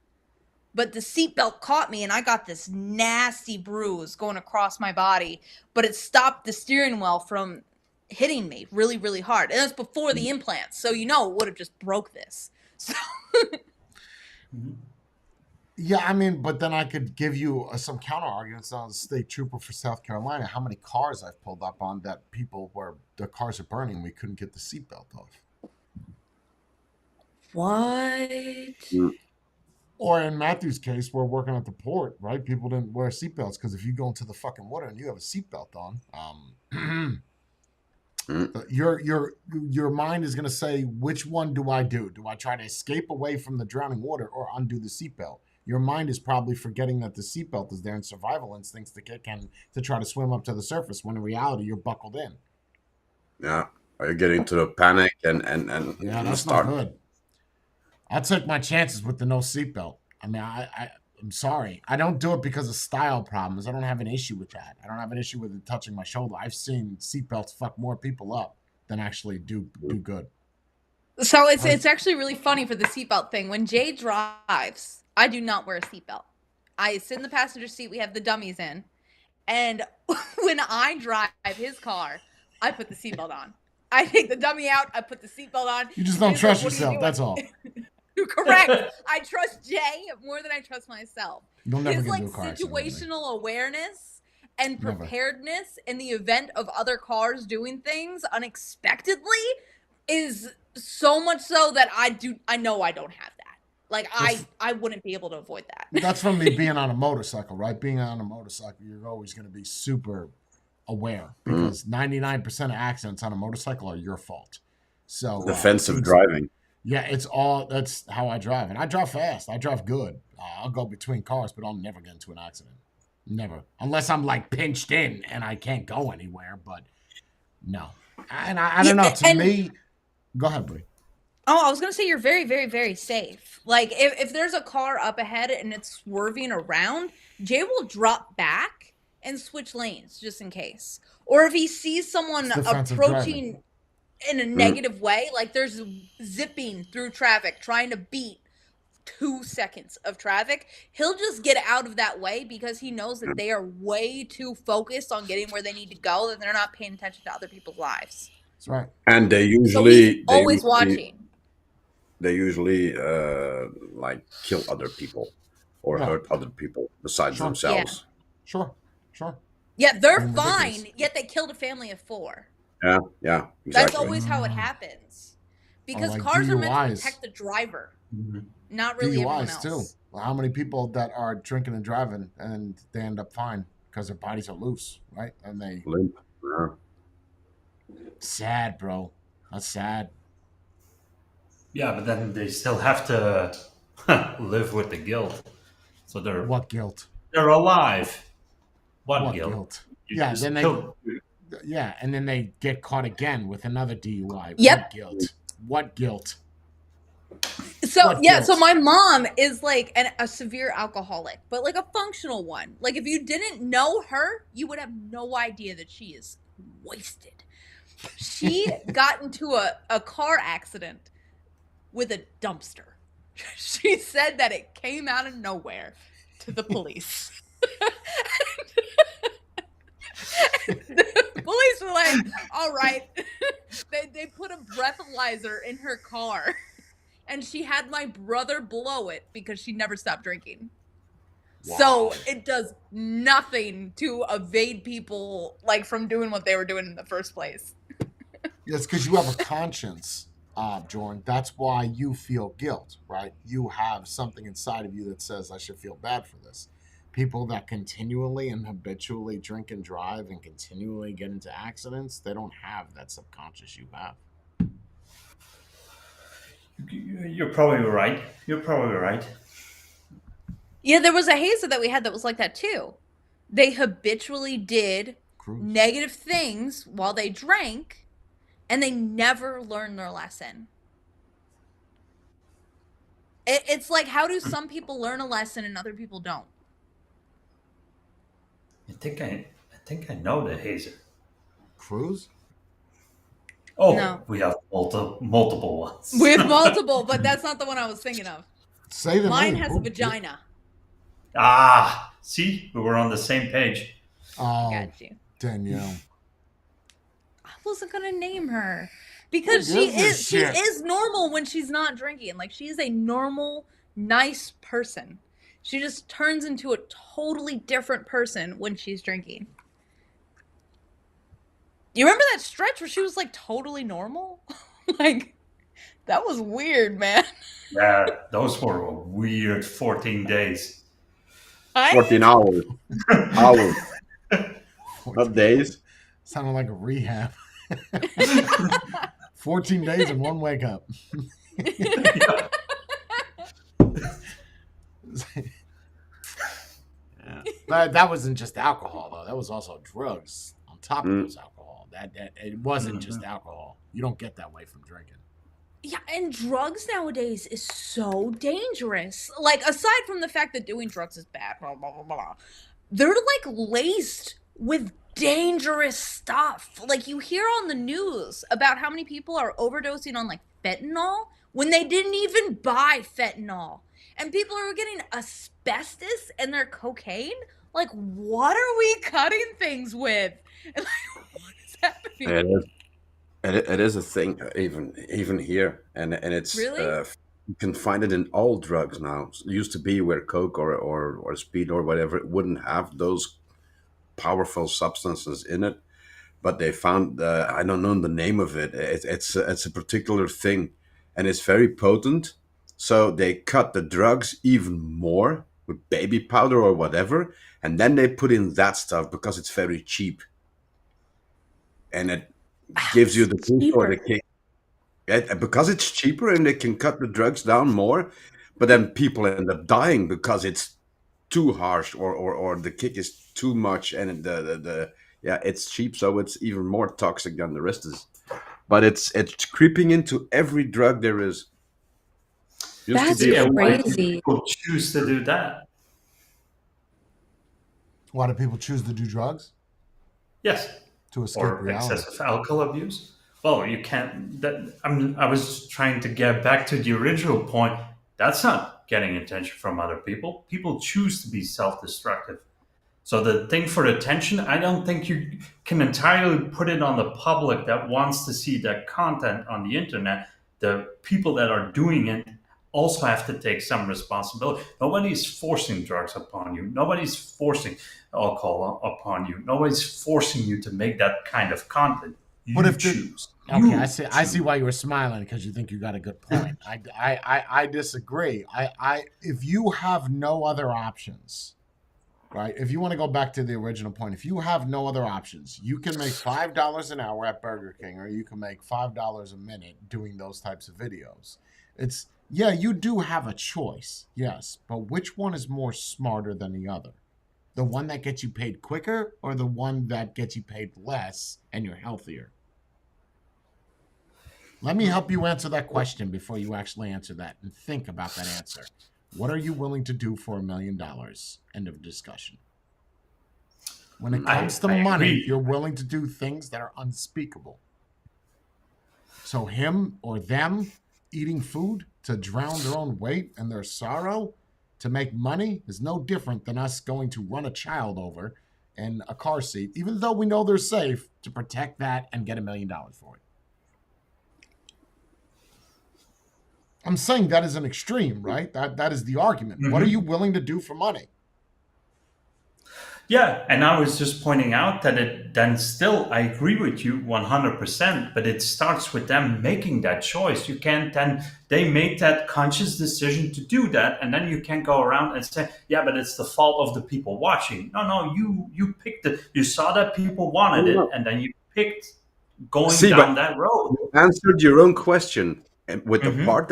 But the seatbelt caught me, and I got this nasty bruise going across my body. But it stopped the steering wheel from hitting me really, really hard. And that's before the implants. So, it would have just broke this. So Yeah, I mean, but then I could give you some counter arguments. I was a state trooper for South Carolina. How many cars I've pulled up on that people where the cars are burning, we couldn't get the seatbelt off. what? Or in Matthew's case, we're working at the port, right? People didn't wear seatbelts because if you go into the fucking water and you have a seatbelt on, your mind is going to say, which one do I do? Do I try to escape away from the drowning water or undo the seatbelt? Your mind is probably forgetting that the seatbelt is there and survival instincts to kick in to try to swim up to the surface when in reality you're buckled in. Yeah, are you getting to the panic and Yeah, and that's start? not good. I took my chances with the no seatbelt. I mean, I'm sorry. I don't do it because of style problems. I don't have an issue with that. I don't have an issue with it touching my shoulder. I've seen seatbelts fuck more people up than actually do good. So it's actually really funny for the seatbelt thing. When Jay drives, I do not wear a seatbelt. I sit in the passenger seat. We have the dummies in. And when I drive his car, I put the seatbelt on. I take the dummy out. I put the seatbelt on. You just don't He's like, trust "What are you yourself. doing?" That's all. Correct. I trust Jay more than I trust myself. You'll never His get like into a car accident with me. situational awareness and Never. preparedness in the event of other cars doing things unexpectedly is so much so that I know I don't have that. Like I wouldn't be able to avoid that. That's from me being on a motorcycle, right? Being on a motorcycle, you're always going to be super aware because 99% of accidents on a motorcycle are your fault. So Defensive driving. Yeah, that's how I drive. And I drive fast. I drive good. I'll go between cars, but I'll never get into an accident. Never. Unless I'm like pinched in and I can't go anywhere, but no. And I don't know. To me, go ahead, Brie. Oh, I was gonna say you're very, very, very safe. Like if there's a car up ahead and it's swerving around, Jay will drop back and switch lanes just in case. Or if he sees someone approaching in a negative way, like there's zipping through traffic, trying to beat 2 seconds of traffic, he'll just get out of that way because he knows that they are way too focused on getting where they need to go that they're not paying attention to other people's lives. That's right. And they usually always watching. They usually like kill other people or hurt other people besides themselves. Sure. Yeah, they're fine, yet they killed a family of 4. Yeah, exactly. That's always how it happens. Because like cars DUIs. are meant to protect the driver, not really everyone DUIs else. too. Well, how many people that are drinking and driving and they end up fine because their bodies are loose, right? And they limp. Yeah. Sad, bro. That's sad. Yeah, but then they still have to live with the guilt. So What guilt? They're alive. What guilt? guilt? Yeah, and then they get caught again with another DUI. Yep. What guilt? So so my mom is like a severe alcoholic, but like a functional one. Like if you didn't know her, you would have no idea that she is wasted. She got into a car accident with a dumpster. She said that it came out of nowhere to the police. The police were like, all right. They put a breathalyzer in her car and she had my brother blow it because she never stopped drinking. Wow. So it does nothing to evade people like from doing what they were doing in the first place. Yes, because you have a conscience, Jordan. That's why you feel guilt, right? You have something inside of you that says, I should feel bad for this. People that continually and habitually drink and drive and continually get into accidents, they don't have that subconscious you have. You're probably right. Yeah, there was a hazer that we had that was like that too. They habitually did negative things while they drank, and they never learned their lesson. It's like, how do some people learn a lesson and other people don't? I think I know the hazer. Cruise? Oh, no. We have multiple ones. We have multiple, but that's not the one I was thinking of. Say the Mine name. has a vagina. See? We were on the same page. Oh, got you. Danielle. I wasn't going to name her. Because she is normal when she's not drinking. Like, she's a normal, nice person. She just turns into a totally different person when she's drinking. You remember that stretch where she was like totally normal? Like, that was weird, man. Yeah, those were a weird 14 days. 14 hours. Hours. Not days. Sounded like a rehab. 14 days and one wake up. But that wasn't just alcohol, though. That was also drugs on top of those alcohol. That it wasn't just alcohol. You don't get that way from drinking. Yeah, and drugs nowadays is so dangerous. Like, aside from the fact that doing drugs is bad, blah, blah, blah, blah, they're like laced with dangerous stuff. Like, you hear on the news about how many people are overdosing on like fentanyl when they didn't even buy fentanyl. And people are getting asbestos in their cocaine. Like, what are we cutting things with? And like, what is happening? It is a thing, even here, and it's really? You can find it in all drugs now. It used to be where coke or speed or whatever, it wouldn't have those powerful substances in it. But they found, I don't know the name of it. It's a particular thing, and it's very potent. So they cut the drugs even more with baby powder or whatever, and then they put in that stuff because it's very cheap, and it gives you the boost or the kick. Because it's cheaper and they can cut the drugs down more, but then people end up dying because it's too harsh or the kick is too much, and the yeah, it's cheap, so it's even more toxic than the rest is. But it's creeping into every drug there is. Used to That's be only- Why do crazy. people choose to do that? Why do people choose to do drugs? Yes. To escape Or reality. excessive alcohol abuse. Well, you can't. I was trying to get back to the original point. That's not getting attention from other people. People choose to be self-destructive. So the thing for attention, I don't think you can entirely put it on the public that wants to see that content on the internet. The people that are doing it also have to take some responsibility. Nobody's forcing drugs upon you. Nobody's forcing alcohol upon you. Nobody's forcing you to make that kind of content. You But if choose. Okay, You I see choose. why you were smiling, because you think you got a good point. I disagree. If you have no other options, right? If you want to go back to the original point, if you have no other options, you can make $5 an hour at Burger King, or you can make $5 a minute doing those types of videos. Yeah, you do have a choice, yes, but which one is more smarter than the other? The one that gets you paid quicker, or the one that gets you paid less and you're healthier? Let me help you answer that question before you actually answer that, and think about that answer. What are you willing to do for $1 million? End of discussion. When it comes to I money, agree. you're willing to do things that are unspeakable. So him or them eating food to drown their own weight and their sorrow to make money is no different than us going to run a child over in a car seat, even though we know they're safe, to protect that and get $1 million for it. I'm saying that is an extreme, right? That is the argument. What are you willing to do for money? Yeah, and I was just pointing out that it then still, I agree with you 100%, but it starts with them making that choice. You can't then, they make that conscious decision to do that, and then you can't go around and say, yeah, but it's the fault of the people watching. No, you picked it. You saw that people wanted it, and then you picked going See, down but that road. you answered your own question with the Mhm. part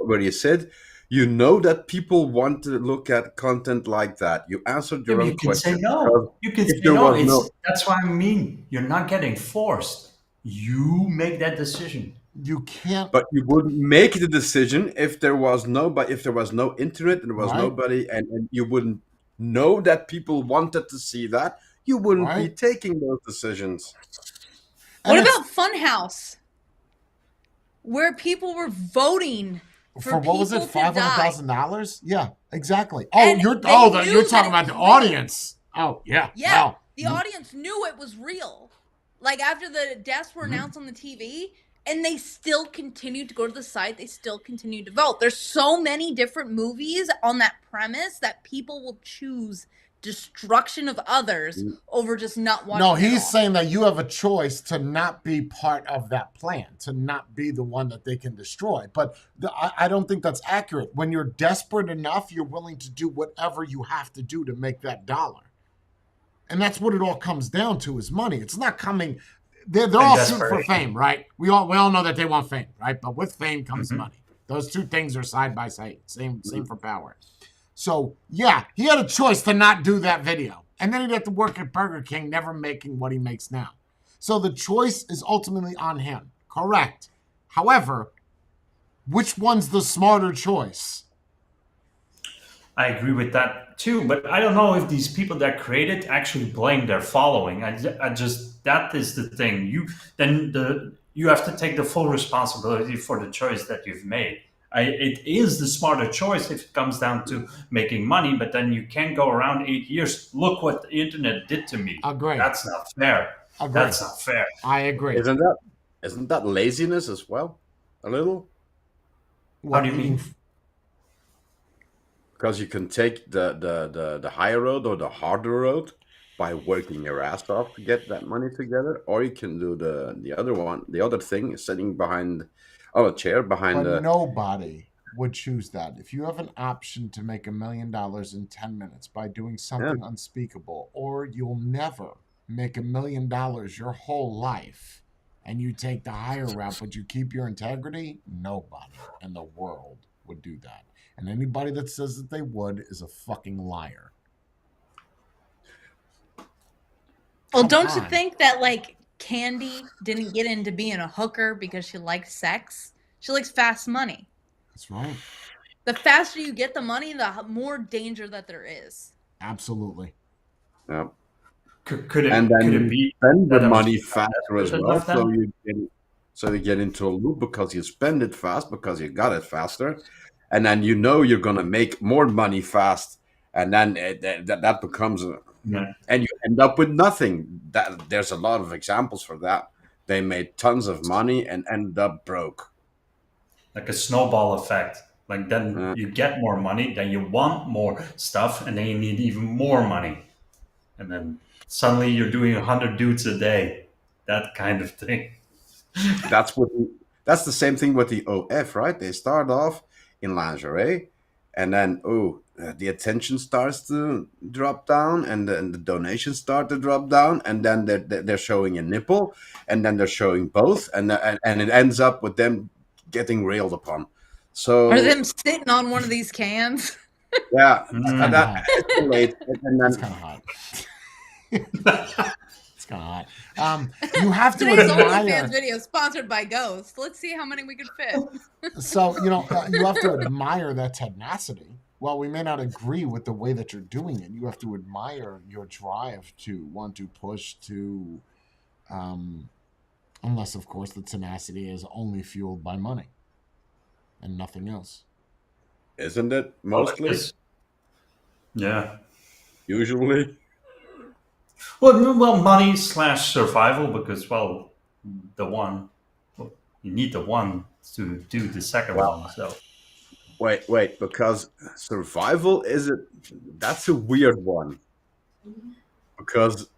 where you said you know that people want to look at content like that. You answered Yeah, your but own you can say question. no. because You can if say there no. was no, That's what I mean. You're not getting forced. You make that decision. You can't, but you wouldn't make the decision if there was nobody, if there was no internet and there was right? nobody, and you wouldn't know that people wanted to see that. You wouldn't be Right? taking those decisions. And What it's about Funhouse, where people were voting for what was it, people to die? $500,000? Yeah, exactly. Oh, And you're they you're knew talking that about it the was real. audience. Oh yeah, Yeah, well, the audience knew it was real. Like after the deaths were announced on the TV, and they still continued to go to the site. They still continued to vote. There's so many different movies on that premise that people will choose destruction of others over just not watching. no, it he's all. saying that you have a choice to not be part of that plan, to not be the one that they can destroy. But I don't think that's accurate. When you're desperate enough, you're willing to do whatever you have to do to make that dollar. And that's what it all comes down to, is money. It's not coming. They're all shooting for desperation. fame, right? We all know that they want fame, right? But with fame comes money. Those two things are side by side. Same for power. So yeah, he had a choice to not do that video, and then he'd have to work at Burger King, never making what he makes now. So the choice is ultimately on him. Correct. However, which one's the smarter choice? I agree with that too, but I don't know if these people that create it actually blame their following. I just that is the thing. You have to take the full responsibility for the choice that you've made. It is the smarter choice if it comes down to making money, but then you can't go around 8 years. Look what the internet did to me. Agree. That's not fair. Agree. That's not fair. I agree. Isn't that laziness as well? A little? How do you mean? Because you can take the higher road or the harder road, by working your ass off to get that money together, or you can do the other one. The other thing is sitting behind a chair behind But the. nobody would choose that. If you have an option to make $1 million in 10 minutes by doing something unspeakable, or you'll never make $1 million your whole life, and you take the higher route, but you keep your integrity, nobody in the world would do that. And anybody that says that they would is a fucking liar. Well, Come don't you on. think that like Candy didn't get into being a hooker because she liked sex? She likes fast money. That's right. The faster you get the money, the more danger that there is. Absolutely. Yeah. Could And it then be spend the that I was money faster as desperate well, enough then? so you get into a loop because you spend it fast because you got it faster, and then you know you're gonna make more money fast, and then that becomes Yeah. and you end up with nothing. That there's a lot of examples for that. They made tons of money and ended up broke. Like a snowball effect. Like then Uh, you get more money, then you want more stuff, and then you need even more money, and then suddenly you're doing 100 dudes a day. That kind of thing. that's what that's the same thing with the OF, right? They start off in lingerie, and then the attention starts to drop down, and then the donations start to drop down, and then they're showing a nipple, and then they're showing both, and it ends up with them getting railed upon. So Or them sitting on one of these cans. yeah, Mm. that escalates, and That's then kind of hot. It's kind of hot. You have to Today's admire. OnlyFans video is sponsored by Ghost. Let's see how many we could fit. So, you have to admire that tenacity. While we may not agree with the way that you're doing it, you have to admire your drive to want to push to, unless, of course, the tenacity is only fueled by money and nothing else. isn't it Well, mostly yeah. usually? Well, money / survival because well, you need the one to do the second one. So Wait, because survival that's a weird one. Because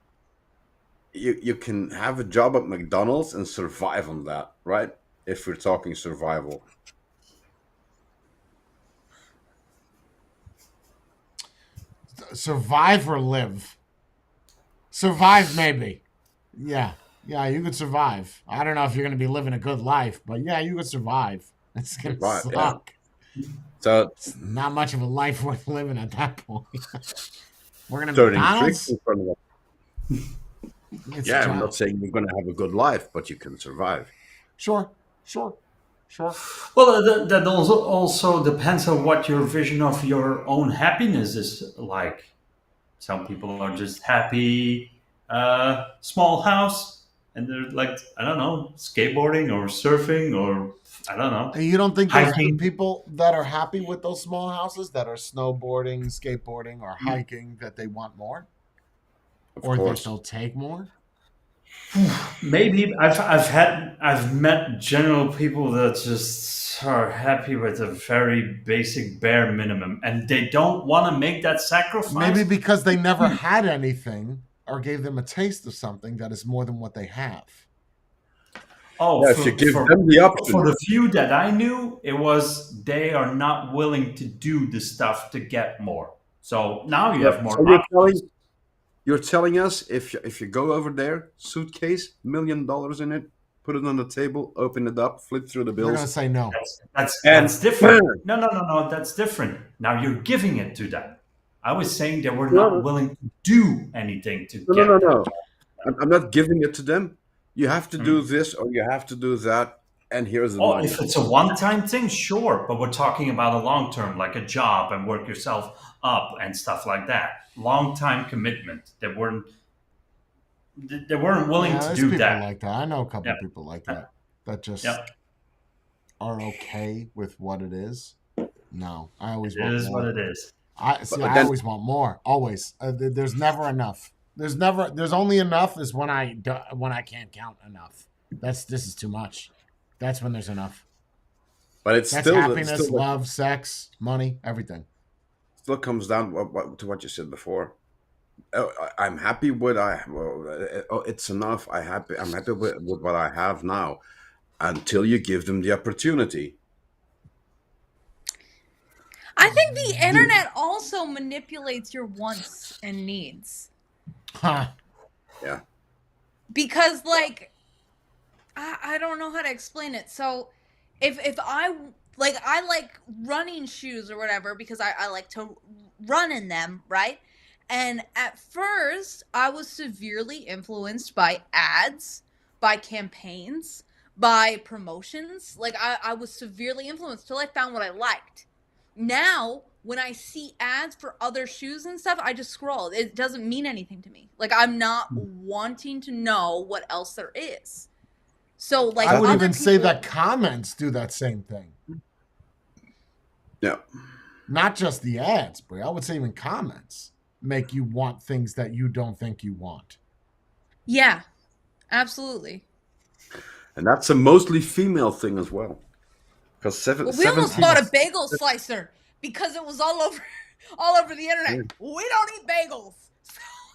you can have a job at McDonald's and survive on that, right? If we're talking survival. Survive or live? Survive, maybe. Yeah, you could survive. I don't know if you're going to be living a good life, but yeah, you could survive. It's going to Survive, yeah. suck. So It's not much of a life worth living at that point. We're going to turning McDonald's. tricks in front of them. It's Yeah, a I'm job. not saying you're gonna have a good life, but you can survive. Sure. well, that also depends on what your vision of your own happiness is like. Some people are just happy, small house, and they're like I don't know, skateboarding or surfing or I don't know. And you don't think there's Hiking. people that are happy with those small houses that are snowboarding, skateboarding, or hiking that they want more? Of Or course. that they'll take more? Maybe I've met general people that just are happy with a very basic bare minimum, and they don't want to make that sacrifice. Maybe because they never had anything or gave them a taste of something that is more than what they have. Oh, Yeah, if you give them the option. for the few that I knew, it was they are not willing to do the stuff to get more. So now you have more So options. you're telling us if you go over there, suitcase, $1 million in it, put it on the table, open it up, flip through the They're going to bills. say no. That's different. No, that's different. Now you're giving it to them. I was saying they were not willing to do anything to get. No. I'm not giving it to them. You have to do this or you have to do that, and here's the Oh, money. if it's a one-time thing, sure. But we're talking about a long-term, like a job and work yourself up and stuff like that. Long-time commitment. They weren't willing to there's do people that. like that. I know a couple Yeah. of people like that just Yep. are okay with what it is. No, I always It want is more. what it is. I always want more. Always. There's never enough. There's only enough is when I can't count enough. This is too much. That's when there's enough. But it's That's still happiness, love, sex, money, everything. still comes down to what you said before. I'm happy with it's enough. I'm happy with what I have now until you give them the opportunity. I think the internet also manipulates your wants and needs. Huh. Yeah. Because like I don't know how to explain it. So if I like running shoes or whatever because I like to run in them, right? And at first I was severely influenced by ads, by campaigns, by promotions. Like I was severely influenced till I found what I liked. Now when I see ads for other shoes and stuff, I just scroll. It doesn't mean anything to me. Like I'm not wanting to know what else there is. So like I would other even say people, that comments do that same thing. Yeah. Not just the ads, but I would say even comments make you want things that you don't think you want. yeah, absolutely. And that's a mostly female thing as well. Because Well, we almost bought a bagel slicer because it was all over all over the internet. We don't eat bagels.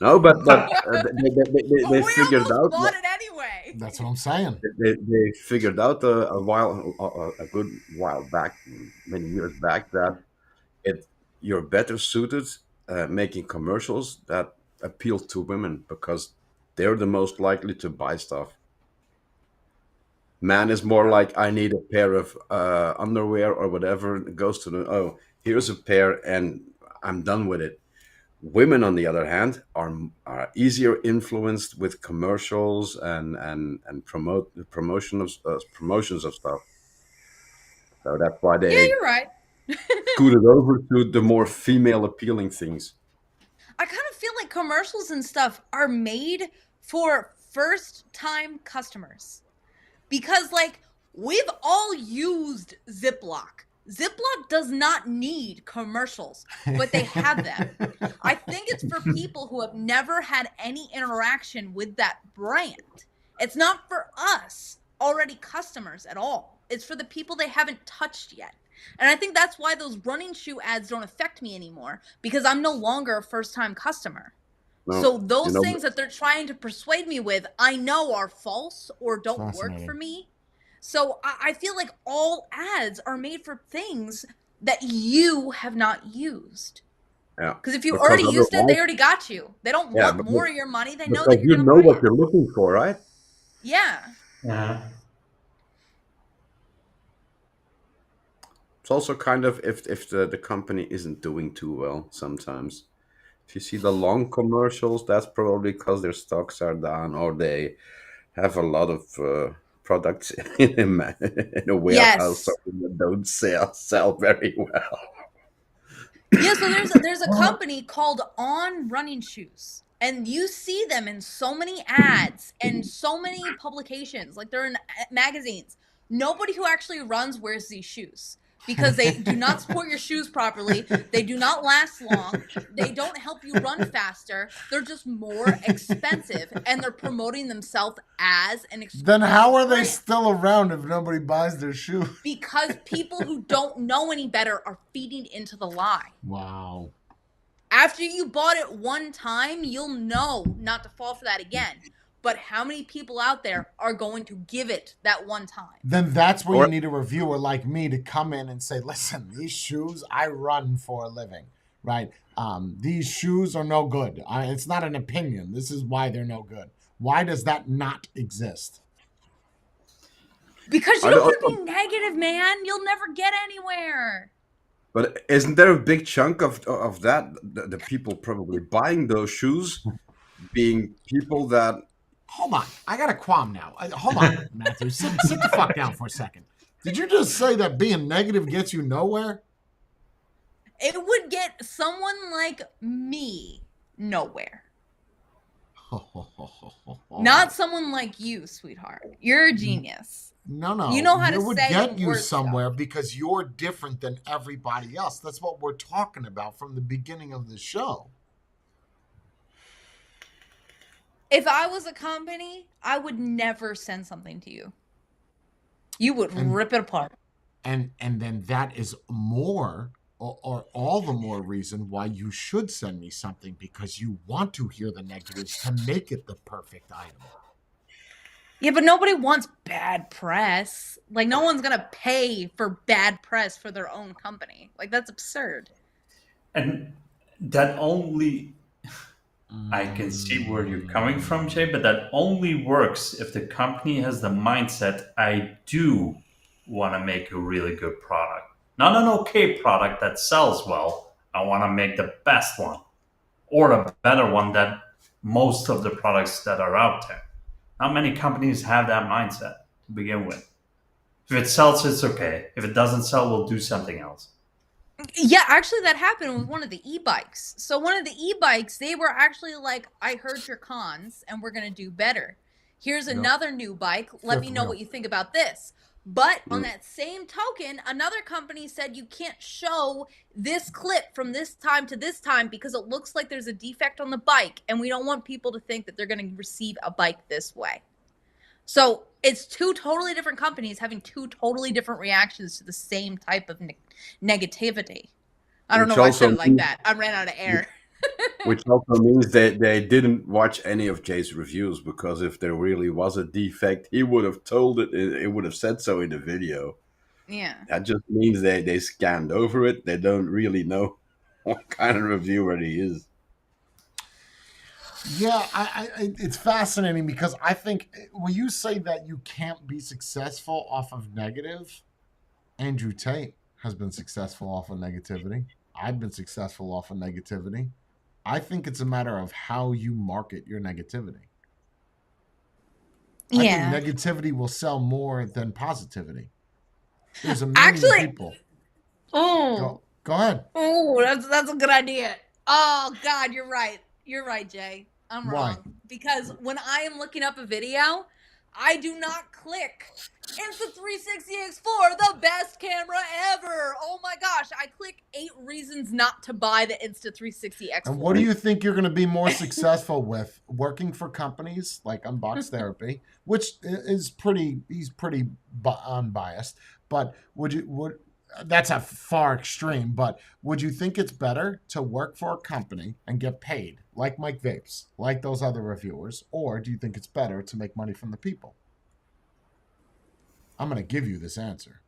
No, but But they we figured almost out. bought it anyway. That's what I'm saying. They figured out a good while back, many years back, that you're better suited making commercials that appeal to women because they're the most likely to buy stuff. Man is more like, I need a pair of underwear or whatever. It goes to here's a pair and I'm done with it. Women, on the other hand, are easier influenced with commercials and promotions of stuff. So that's why Yeah, they you're right. scooted over to the more female appealing things. I kind of feel like commercials and stuff are made for first time customers. Because like we've all used Ziploc. Ziploc does not need commercials, but they have them. I think it's for people who have never had any interaction with that brand. It's not for us, already customers at all. It's for the people they haven't touched yet. And I think that's why those running shoe ads don't affect me anymore because I'm no longer a first time customer. No, So those things that they're trying to persuade me with, I know are false or don't work for me. So I feel like all ads are made for things that you have not used. yeah. Because if you already used it, they already got you. They don't want more of your money. They know that you're you going to know buy what it. you're looking for, right? Yeah. Yeah. It's also kind of if the company isn't doing too well sometimes. If you see the long commercials, that's probably because their stocks are down or they have a lot of products in a warehouse Yes. that don't sell very well. Yeah, so there's a company called On Running Shoes. And you see them in so many ads and so many publications. Like they're in magazines. Nobody who actually runs wears these shoes because they do not support your shoes properly. They do not last long. They don't help you run faster. They're just more expensive and they're promoting themselves as an exclusive Then how are they brand. still around if nobody buys their shoe? Because people who don't know any better are feeding into the lie. Wow. After you bought it one time, you'll know not to fall for that again. But how many people out there are going to give it that one time? Then that's where you need a reviewer like me to come in and say, listen, these shoes, I run for a living, right? These shoes are no good. It's not an opinion. This is why they're no good. Why does that not exist? Because you don't want to be negative, man. You'll never get anywhere. But isn't there a big chunk of that, the people probably buying those shoes being people that... Hold on. I got a qualm now. Hold on, Matthew. Sit the fuck down for a second. Did you just say that being negative gets you nowhere? It would get someone like me nowhere. Not someone like you, sweetheart. You're a genius. No. You know how to it would say get you word somewhere stuff. because you're different than everybody else. That's what we're talking about from the beginning of the show. If I was a company, I would never send something to you. You would rip it apart. And then that is more or all the more reason why you should send me something, because you want to hear the negatives to make it the perfect item. Yeah, but nobody wants bad press. Like, no one's gonna pay for bad press for their own company. Like, that's absurd. And that only, I can see where you're coming from, Jay, but that only works if the company has the mindset, I do want to make a really good product. Not an okay product that sells well. I want to make the best one, or a better one than most of the products that are out there. Not many companies have that mindset to begin with. If it sells, it's okay. If it doesn't sell, we'll do something else. Yeah, actually, that happened with one of the e-bikes. So one of the e-bikes, they were actually like, I heard your cons, and we're going to do better. Here's another new bike. Let me know what you think about this. But on that same token, another company said you can't show this clip from this time to this time because it looks like there's a defect on the bike, and we don't want people to think that they're going to receive a bike this way. So it's two totally different companies having two totally different reactions to the same type of negativity. I don't know why I said it like that. I ran out of air. Which also means that they didn't watch any of Jay's reviews, because if there really was a defect, he would have told it. It would have said so in the video. Yeah. That just means they scanned over it. They don't really know what kind of reviewer he is. Yeah, it's fascinating, because I think when you say that you can't be successful off of negative, Andrew Tate has been successful off of negativity. I've been successful off of negativity. I think it's a matter of how you market your negativity. Yeah. I think negativity will sell more than positivity. There's a million people. Oh. Go ahead. Oh, that's a good idea. Oh, God, you're right. You're right, Jay. I'm wrong. Because when I am looking up a video, I do not click Insta360X4, the best camera ever. Oh my gosh, I click 8 reasons not to buy the Insta360X4. And what do you think you're going to be more successful with? Working for companies like Unbox Therapy, which is he's pretty unbiased, but that's a far extreme, but would you think it's better to work for a company and get paid like Mike Vapes, like those other reviewers, or do you think it's better to make money from the people? I'm going to give you this answer.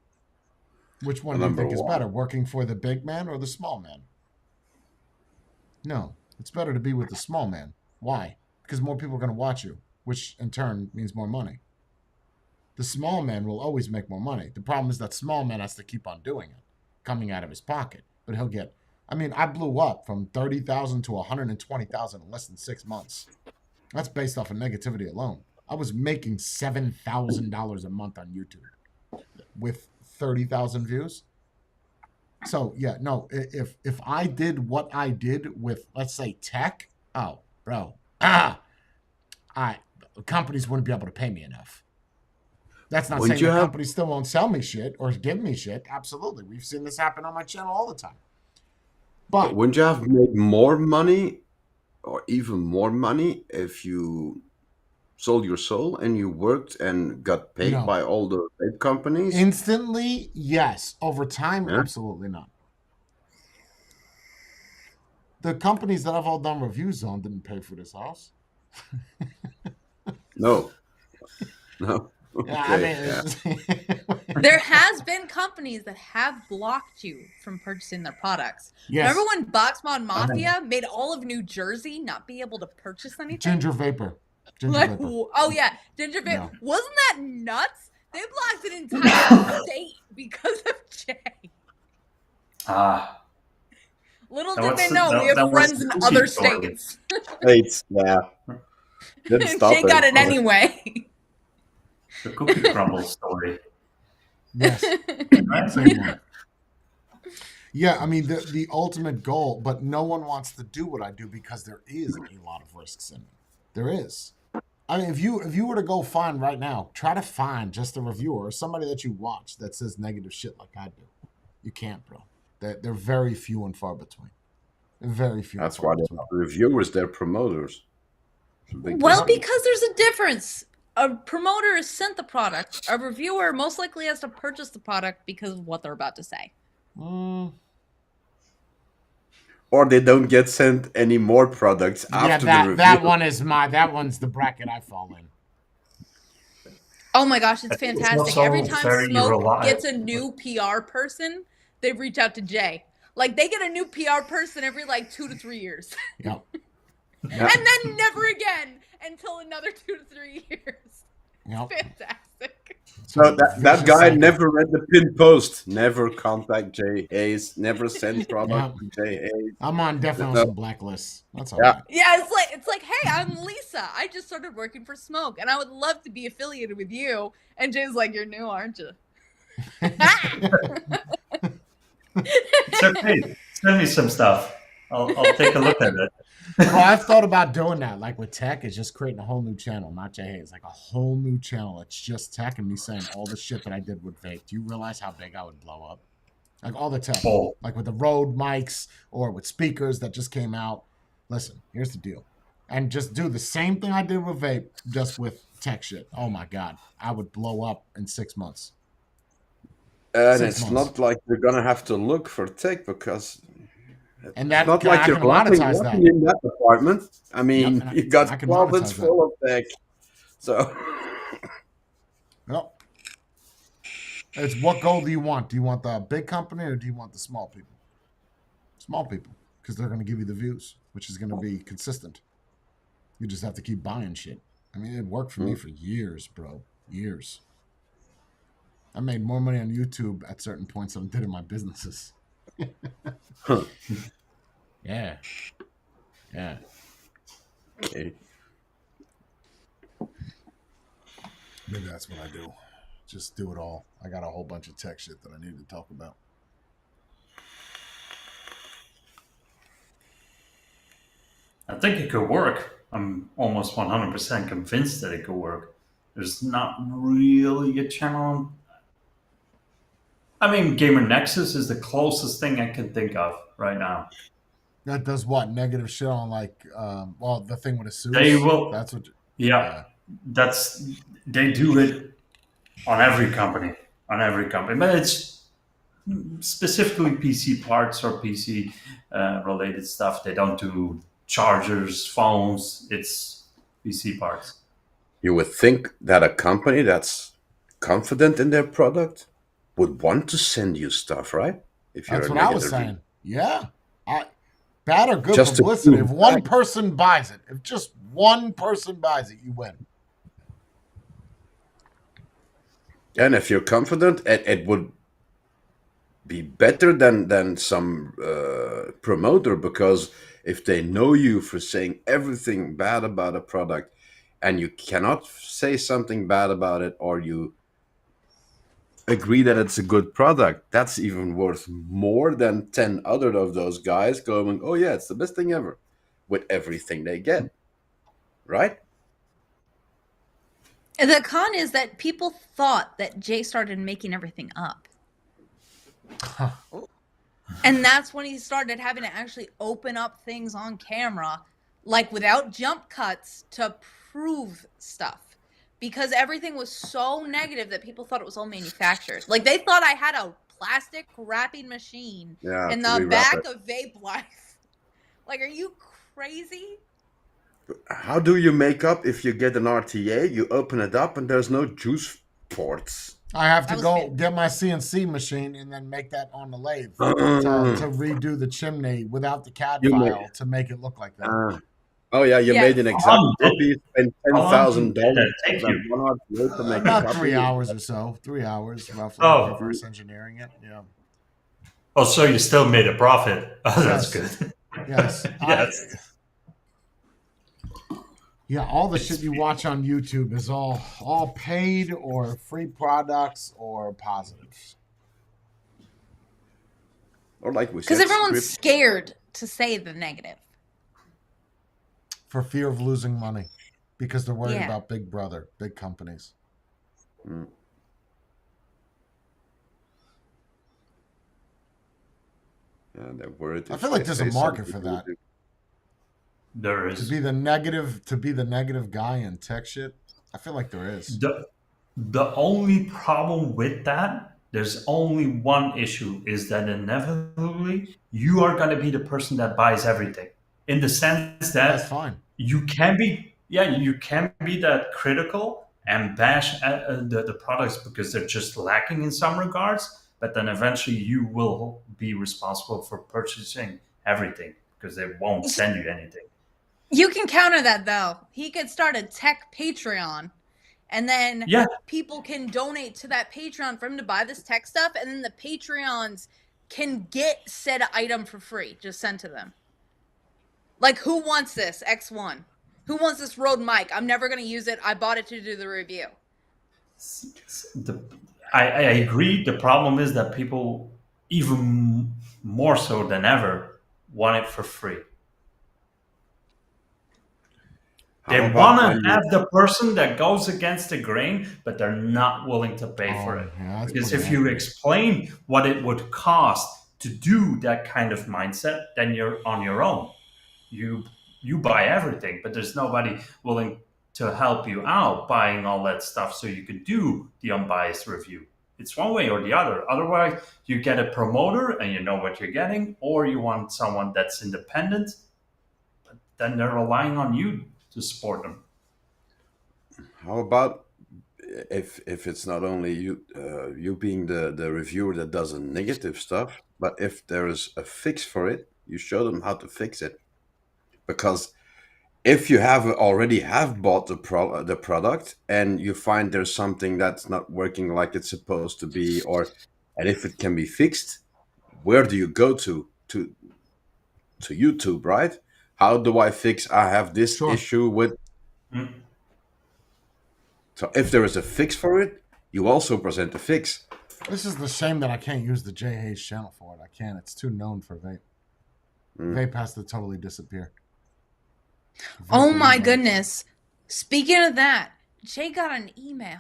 Which one do you think is better, working for the big man or the small man? No, it's better to be with the small man. Why? Because more people are going to watch you, which in turn means more money. The small man will always make more money. The problem is that small man has to keep on doing it, coming out of his pocket. But he'll get, I blew up from 30,000 to 120,000 in less than 6 months. That's based off of negativity alone. I was making $7,000 a month on YouTube with 30,000 views. So yeah, no, if I did what I did with, let's say, tech, oh, bro, companies wouldn't be able to pay me enough. That's not saying that companies still won't sell me shit or give me shit. Absolutely. We've seen this happen on my channel all the time. But wouldn't you have made more money, or even more money, if you sold your soul and you worked and got paid by all the vape companies? Instantly, yes. Over time, absolutely not. The companies that I've all done reviews on didn't pay for this house. No. Yeah, there has been companies that have blocked you from purchasing their products. Yes. Remember when Boxmod Mafia made all of New Jersey not be able to purchase anything? Ginger Vapor. Vapor. Oh yeah, Ginger Vapor. No. Wasn't that nuts? They blocked an entire state because of Jay. Little did they know we have friends in other states. Yeah. Jay got it anyway. The cookie crumble story. Yes. Same one. Yeah, the ultimate goal, but no one wants to do what I do because there is a lot of risks in it. There is. If you were to go find right now, try to find just a reviewer or somebody that you watch that says negative shit like I do. You can't, bro. They're very few and far between. Very few. That's why they're not reviewers, they're promoters. Well, because there's a difference. A promoter is sent the product. A reviewer most likely has to purchase the product because of what they're about to say. or they don't get sent any more products Yeah, after the that review. that one's the bracket I fall in. Oh my gosh, it's It's fantastic. also Every time very Smoke reliable. gets a new PR person, they reach out to Jay. Like they get a new PR person every like 2 to 3 years. Yep. Yeah. And then never again until another 2 to 3 years. Yep. Fantastic. So that Vicious guy cycle. never read the pin post. Never contact Jay Hayes. Never send product Yeah. to Jay Hayes. I'm on definitely No. on some blacklists. That's all Yeah. right. Yeah, it's like, hey, I'm Lisa. I just started working for Smoke, and I would love to be affiliated with you. And Jay's like, you're new, aren't you? It's okay. Send me some stuff. I'll take a look at it. Well, I've thought about doing that. Like with tech, is just creating a whole new channel, not Jay Hayes. Like a whole new channel. It's just tech and me saying all the shit that I did with vape. Do you realize how big I would blow up? Like all the tech. Oh. Like with the Rode mics or with speakers that just came out. Listen, here's the deal. And just do the same thing I did with vape, just with tech shit. Oh my God. I would blow up in 6 months. And 6 it's months. not like you're gonna have to look for tech because And it's that not I like can you're lacking monetize that. in that department. I mean, Yep, and you got I can closets monetize that. full of tech. So Yep. It's what goal do you want? Do you want the big company or do you want the small people? Small people, because they're going to give you the views, which is going to be consistent. You just have to keep buying shit. I mean, it worked for me for years, bro. Years. I made more money on YouTube at certain points than I did in my businesses. Yeah. Yeah. okay. Maybe that's what I do. Just do it all. I got a whole bunch of tech shit that I need to talk about. I think it could work. I'm almost 100% convinced that it could work. There's not really a channel. I mean, Gamer Nexus is the closest thing I can think of right now. That does what? Negative shit on like, well, the thing with a suit. They will. That's what. Yeah, they do it on every company, but it's specifically PC parts or PC related stuff. They don't do chargers, phones. It's PC parts. You would think that a company that's confident in their product would want to send you stuff, right? If you're That's a what I was negative saying. Yeah. Bad or good Just to publicity. If prove one that. person buys it, if just one person buys it, you win. And if you're confident, it would be better than some promoter, because if they know you for saying everything bad about a product and you cannot say something bad about it, or you agree that it's a good product, that's even worth more than 10 other of those guys going, oh yeah, it's the best thing ever, with everything they get, right? And the con is that people thought that Jay started making everything up. And that's when he started having to actually open up things on camera, like without jump cuts, to prove stuff. Because everything was so negative that people thought it was all manufactured. Like they thought I had a plastic wrapping machine in to the rewrap back it. of Vape Life. Like, are you crazy? How do you make up if you get an RTA, you open it up and there's no juice ports? I have to That was go fan- get my CNC machine and then make that on the lathe to redo the chimney without the CAD You file made- to make it look like that. Oh yeah, you Yeah. made an exact long did- copy, spent how long did $10,000 that take for you? that 1 RTA to make a About copy. 3 hours or so. 3 hours roughly. Oh. Reverse engineering it. Yeah. Oh, so you still made a profit. Oh, that's Yes. good. Yes. Yes. Yeah, all the shit you watch on YouTube is all paid or free products or positives. Or like we Because said, everyone's script. scared to say the negative. For fear of losing money. Because they're worried Yeah. about Big Brother, big companies. Yeah, they're worried. I if feel like they there's a say market something for that. There To is. be the negative guy in tech shit. I feel like there is. The only problem with that There's only one issue: is that inevitably you are going to be the person that buys everything, in the sense That's that fine. you can be, yeah, you can be that critical and bash at, the products because they're just lacking in some regards, but then eventually you will be responsible for purchasing everything because they won't send you anything. You can counter that though. He could start a tech Patreon, and then Yeah. people can donate to that Patreon for him to buy this tech stuff, and then the Patreons can get said item for free, just sent to them. Like, who wants this X1? Who wants this Rode mic? I'm never going to use it. I bought it to do the review. I agree. The problem is that people, even more so than ever, want it for free. They How about want when to you- have the person that goes against the grain, but they're not willing to pay for it. Yeah, that's Because pretty if you accurate. explain what it would cost to do that kind of mindset, then you're on your own. You buy everything, but there's nobody willing to help you out buying all that stuff so you can do the unbiased review. It's one way or the other. Otherwise, you get a promoter and you know what you're getting, or you want someone that's independent, but then they're relying on you to support them. How about if it's not only you you being the reviewer that does the negative stuff, but if there is a fix for it, you show them how to fix it. Because if you already have bought the product and you find there's something that's not working like it's supposed to be, and if it can be fixed, where do you go to YouTube, right? How do I fix? I have this Sure. issue with. Mm. So if there is a fix for it, you also present the fix. This is the shame that I can't use the J Hayes channel for it. I can't. It's too known for vape. Vape has to totally disappear. Oh Vape my is goodness. Speaking of that, Jay got an email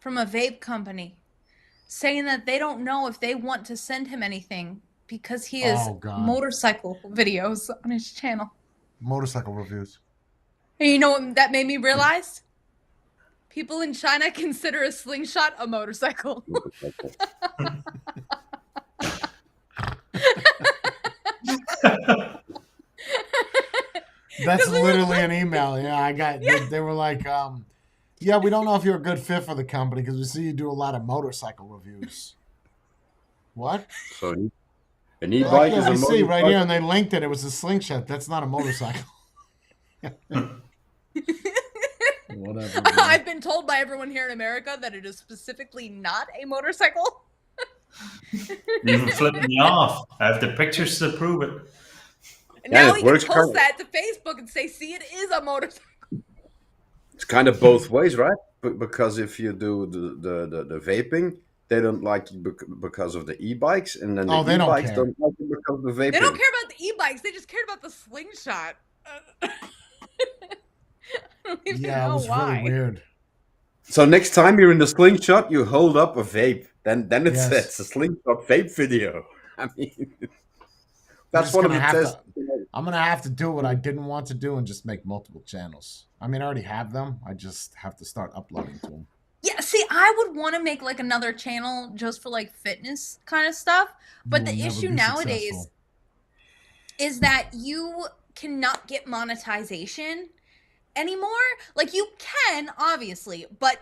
from a vape company saying that they don't know if they want to send him anything because he has Oh, God. motorcycle videos on his channel. motorcycle reviews. And you know what that made me realize? People in China consider a slingshot a motorcycle. That's 'Cause we were literally an email. Yeah, I got. They were like, yeah, we don't know if you're a good fit for the company because we see you do a lot of motorcycle reviews. What? So an They're e-bike like, is yeah, a we see right here, motorcycle? and they linked it. It was a slingshot. That's not a motorcycle. Whatever. man. I've been told by everyone here in America that it is specifically not a motorcycle. You even flipped me off. I have the pictures to prove it. And Yeah, now it he can works post kind that to Facebook and say, see, it is a motorcycle. It's kind of both ways, right? Because if you do the vaping, they don't like it because of the e-bikes, and then Oh, the they don't e-bikes care. don't like it because of the vaping. They don't care about the e-bikes. They just cared about the slingshot. I don't even Yeah, it know was why. really weird. So next time you're in the slingshot, you hold up a vape. Then it's, Yes. it's a slingshot vape video. I mean, I'm that's just one of gonna the have tests. I'm gonna have to do what I didn't want to do and just make multiple channels. I mean, I already have them. I just have to start uploading to them. Yeah, see, I would want to make like another channel just for like fitness kind of stuff. But You the will never issue be nowadays successful. is that you cannot get monetization anymore. Like you can, obviously, but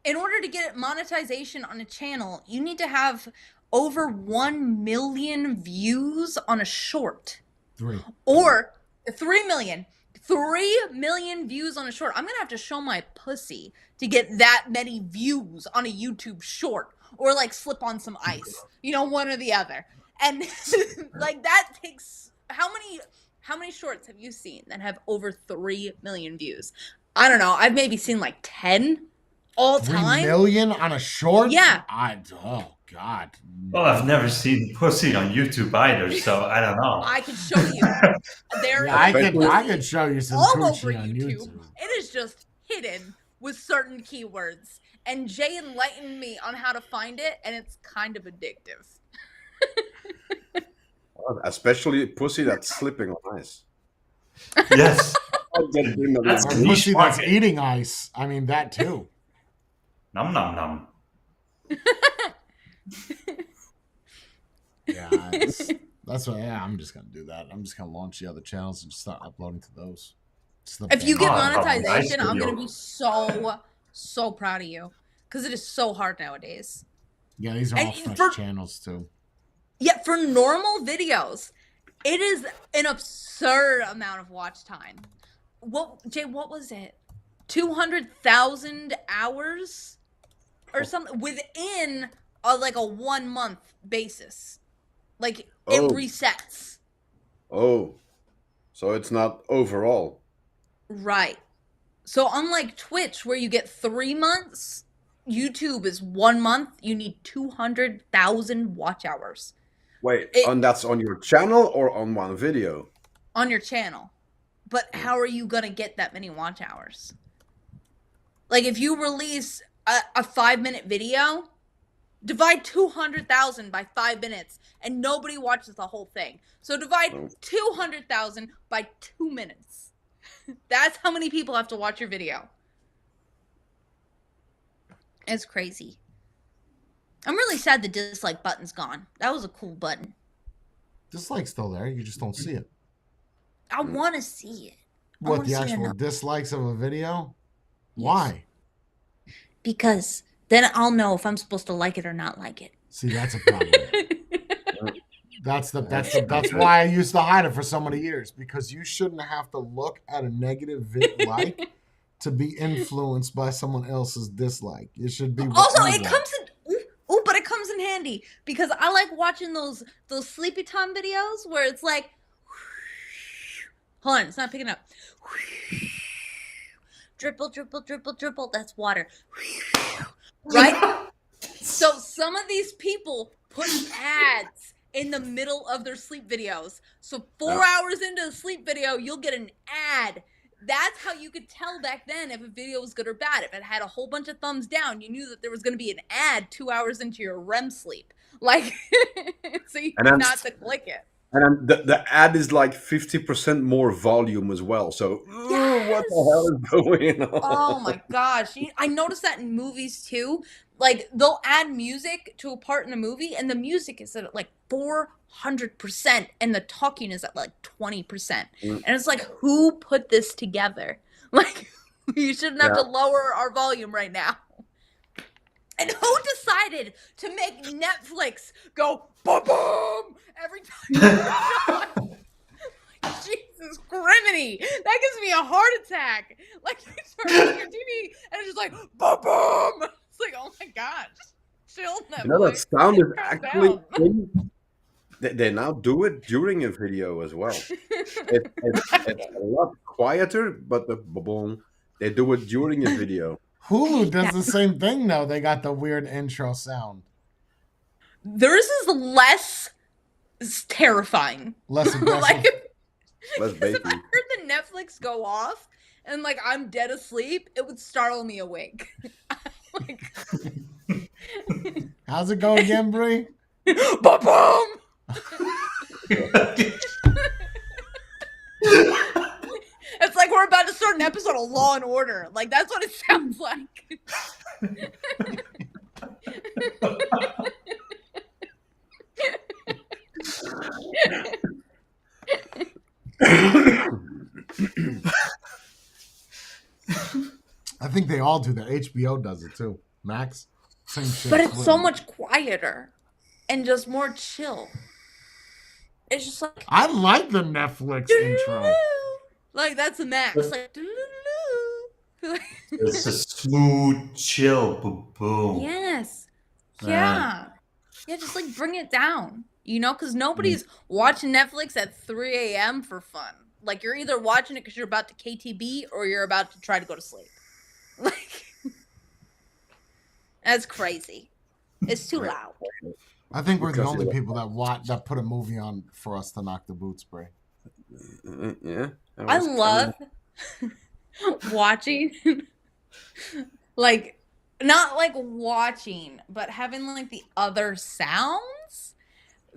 in order to get monetization on a channel, you need to have over 1 million views on a short. 3. Or 3 million. 3 million views on a short. I'm gonna have to show my pussy to get that many views on a YouTube short, or like slip on some ice, you know, one or the other. And like that takes how many shorts have you seen that have over 3 million views? I don't know. I've maybe seen like 10 all 3 time. million on a short? Yeah. Oh God. Well, I've never seen pussy on YouTube either, so I don't know. I can show you. There Yeah, is I could show you some all over coochie on YouTube. YouTube. It is just hidden with certain keywords. And Jay enlightened me on how to find it, and it's kind of addictive. Especially pussy that's slipping on ice. Yes. Or That's pussy niche that's market. eating ice. I mean, that too. Nom nom nom. Yeah, that's what. Yeah, I'm just gonna do that. I'm just gonna launch the other channels and just start uploading to those. If you get Oh, nice monetization, I'm video. gonna be so proud of you, because it is so hard nowadays. Yeah, these are all And fresh channels too. Yeah, for normal videos, it is an absurd amount of watch time. Jay, what was it? 200,000 hours or something within like a 1 month basis. Like it resets. Oh, so it's not overall. Right. So unlike Twitch where you get 3 months, YouTube is 1 month. You need 200,000 watch hours. Wait, and that's on your channel or on one video? On your channel. But how are you going to get that many watch hours? Like if you release a 5-minute video, divide 200,000 by 5 minutes and nobody watches the whole thing. So divide 200,000 by 2 minutes. That's how many people have to watch your video. It's crazy. I'm really sad the dislike button's gone. That was a cool button. Dislike's still there. You just don't see it. I want to see it. What, the actual dislikes of a video? Yes. Why? Because then I'll know if I'm supposed to like it or not like it. See, that's a problem. That's why I used to hide it for so many years, because you shouldn't have to look at a negative like to be influenced by someone else's dislike. It should be also it comes in. Oh, but it comes in handy because I like watching those sleepy time videos where it's like, hold on, it's not picking up. Dribble, dribble, dribble, dribble. That's water. Right? So some of these people put ads in the middle of their sleep videos. So 4 hours into the sleep video, you'll get an ad. That's how you could tell back then if a video was good or bad. If it had a whole bunch of thumbs down, you knew that there was going to be an ad 2 hours into your REM sleep. Like, so you knew not to click it. And then the ad is like 50% more volume as well. So, yes! What the hell is going on? Oh my gosh. I noticed that in movies too. Like, they'll add music to a part in a movie, and the music is at like 400%, and the talking is at like 20%. And it's like, who put this together? Like, you shouldn't have to lower our volume right now. And who decided to make Netflix go boom every time? Jesus criminy! That gives me a heart attack. Like you turn on your TV and it's just like boom. It's like, oh my gosh, chill. That sound is actually. They now do it during a video as well. It's a lot quieter, but the boom, they do it during a video. Hulu does the same thing now. They got the weird intro sound. Theirs is less terrifying. Less aggressive. Less if I heard the Netflix go off and like I'm dead asleep, it would startle me awake. Like, how's it go again, Brie? Ba-boom! It's like we're about to start an episode of Law and Order. Like, that's what it sounds like. I think they all do that. HBO does it too. Max, same shit. But it's so much quieter and just more chill. It's just like, I like the Netflix intro. Like, that's a Max. Like, it's a smooth, chill, boom. Yes. Yeah. Yeah, just like bring it down. You know, because nobody's watching Netflix at 3 a.m. for fun. Like, you're either watching it because you're about to KTB or you're about to try to go to sleep. Like, that's crazy. It's too loud. I think we're the only people that put a movie on for us to knock the boots, Bray. Yeah. I love watching, like, not like watching, but having like the other sounds,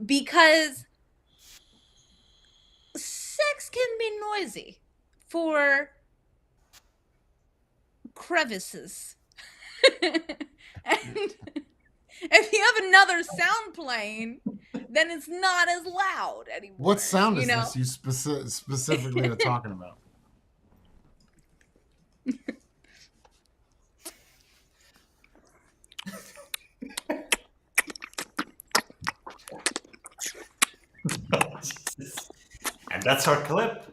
because sex can be noisy for crevices. And if you have another more sound playing, then it's not as loud anymore. What sound is you know? this you specifically are talking about? And that's our clip.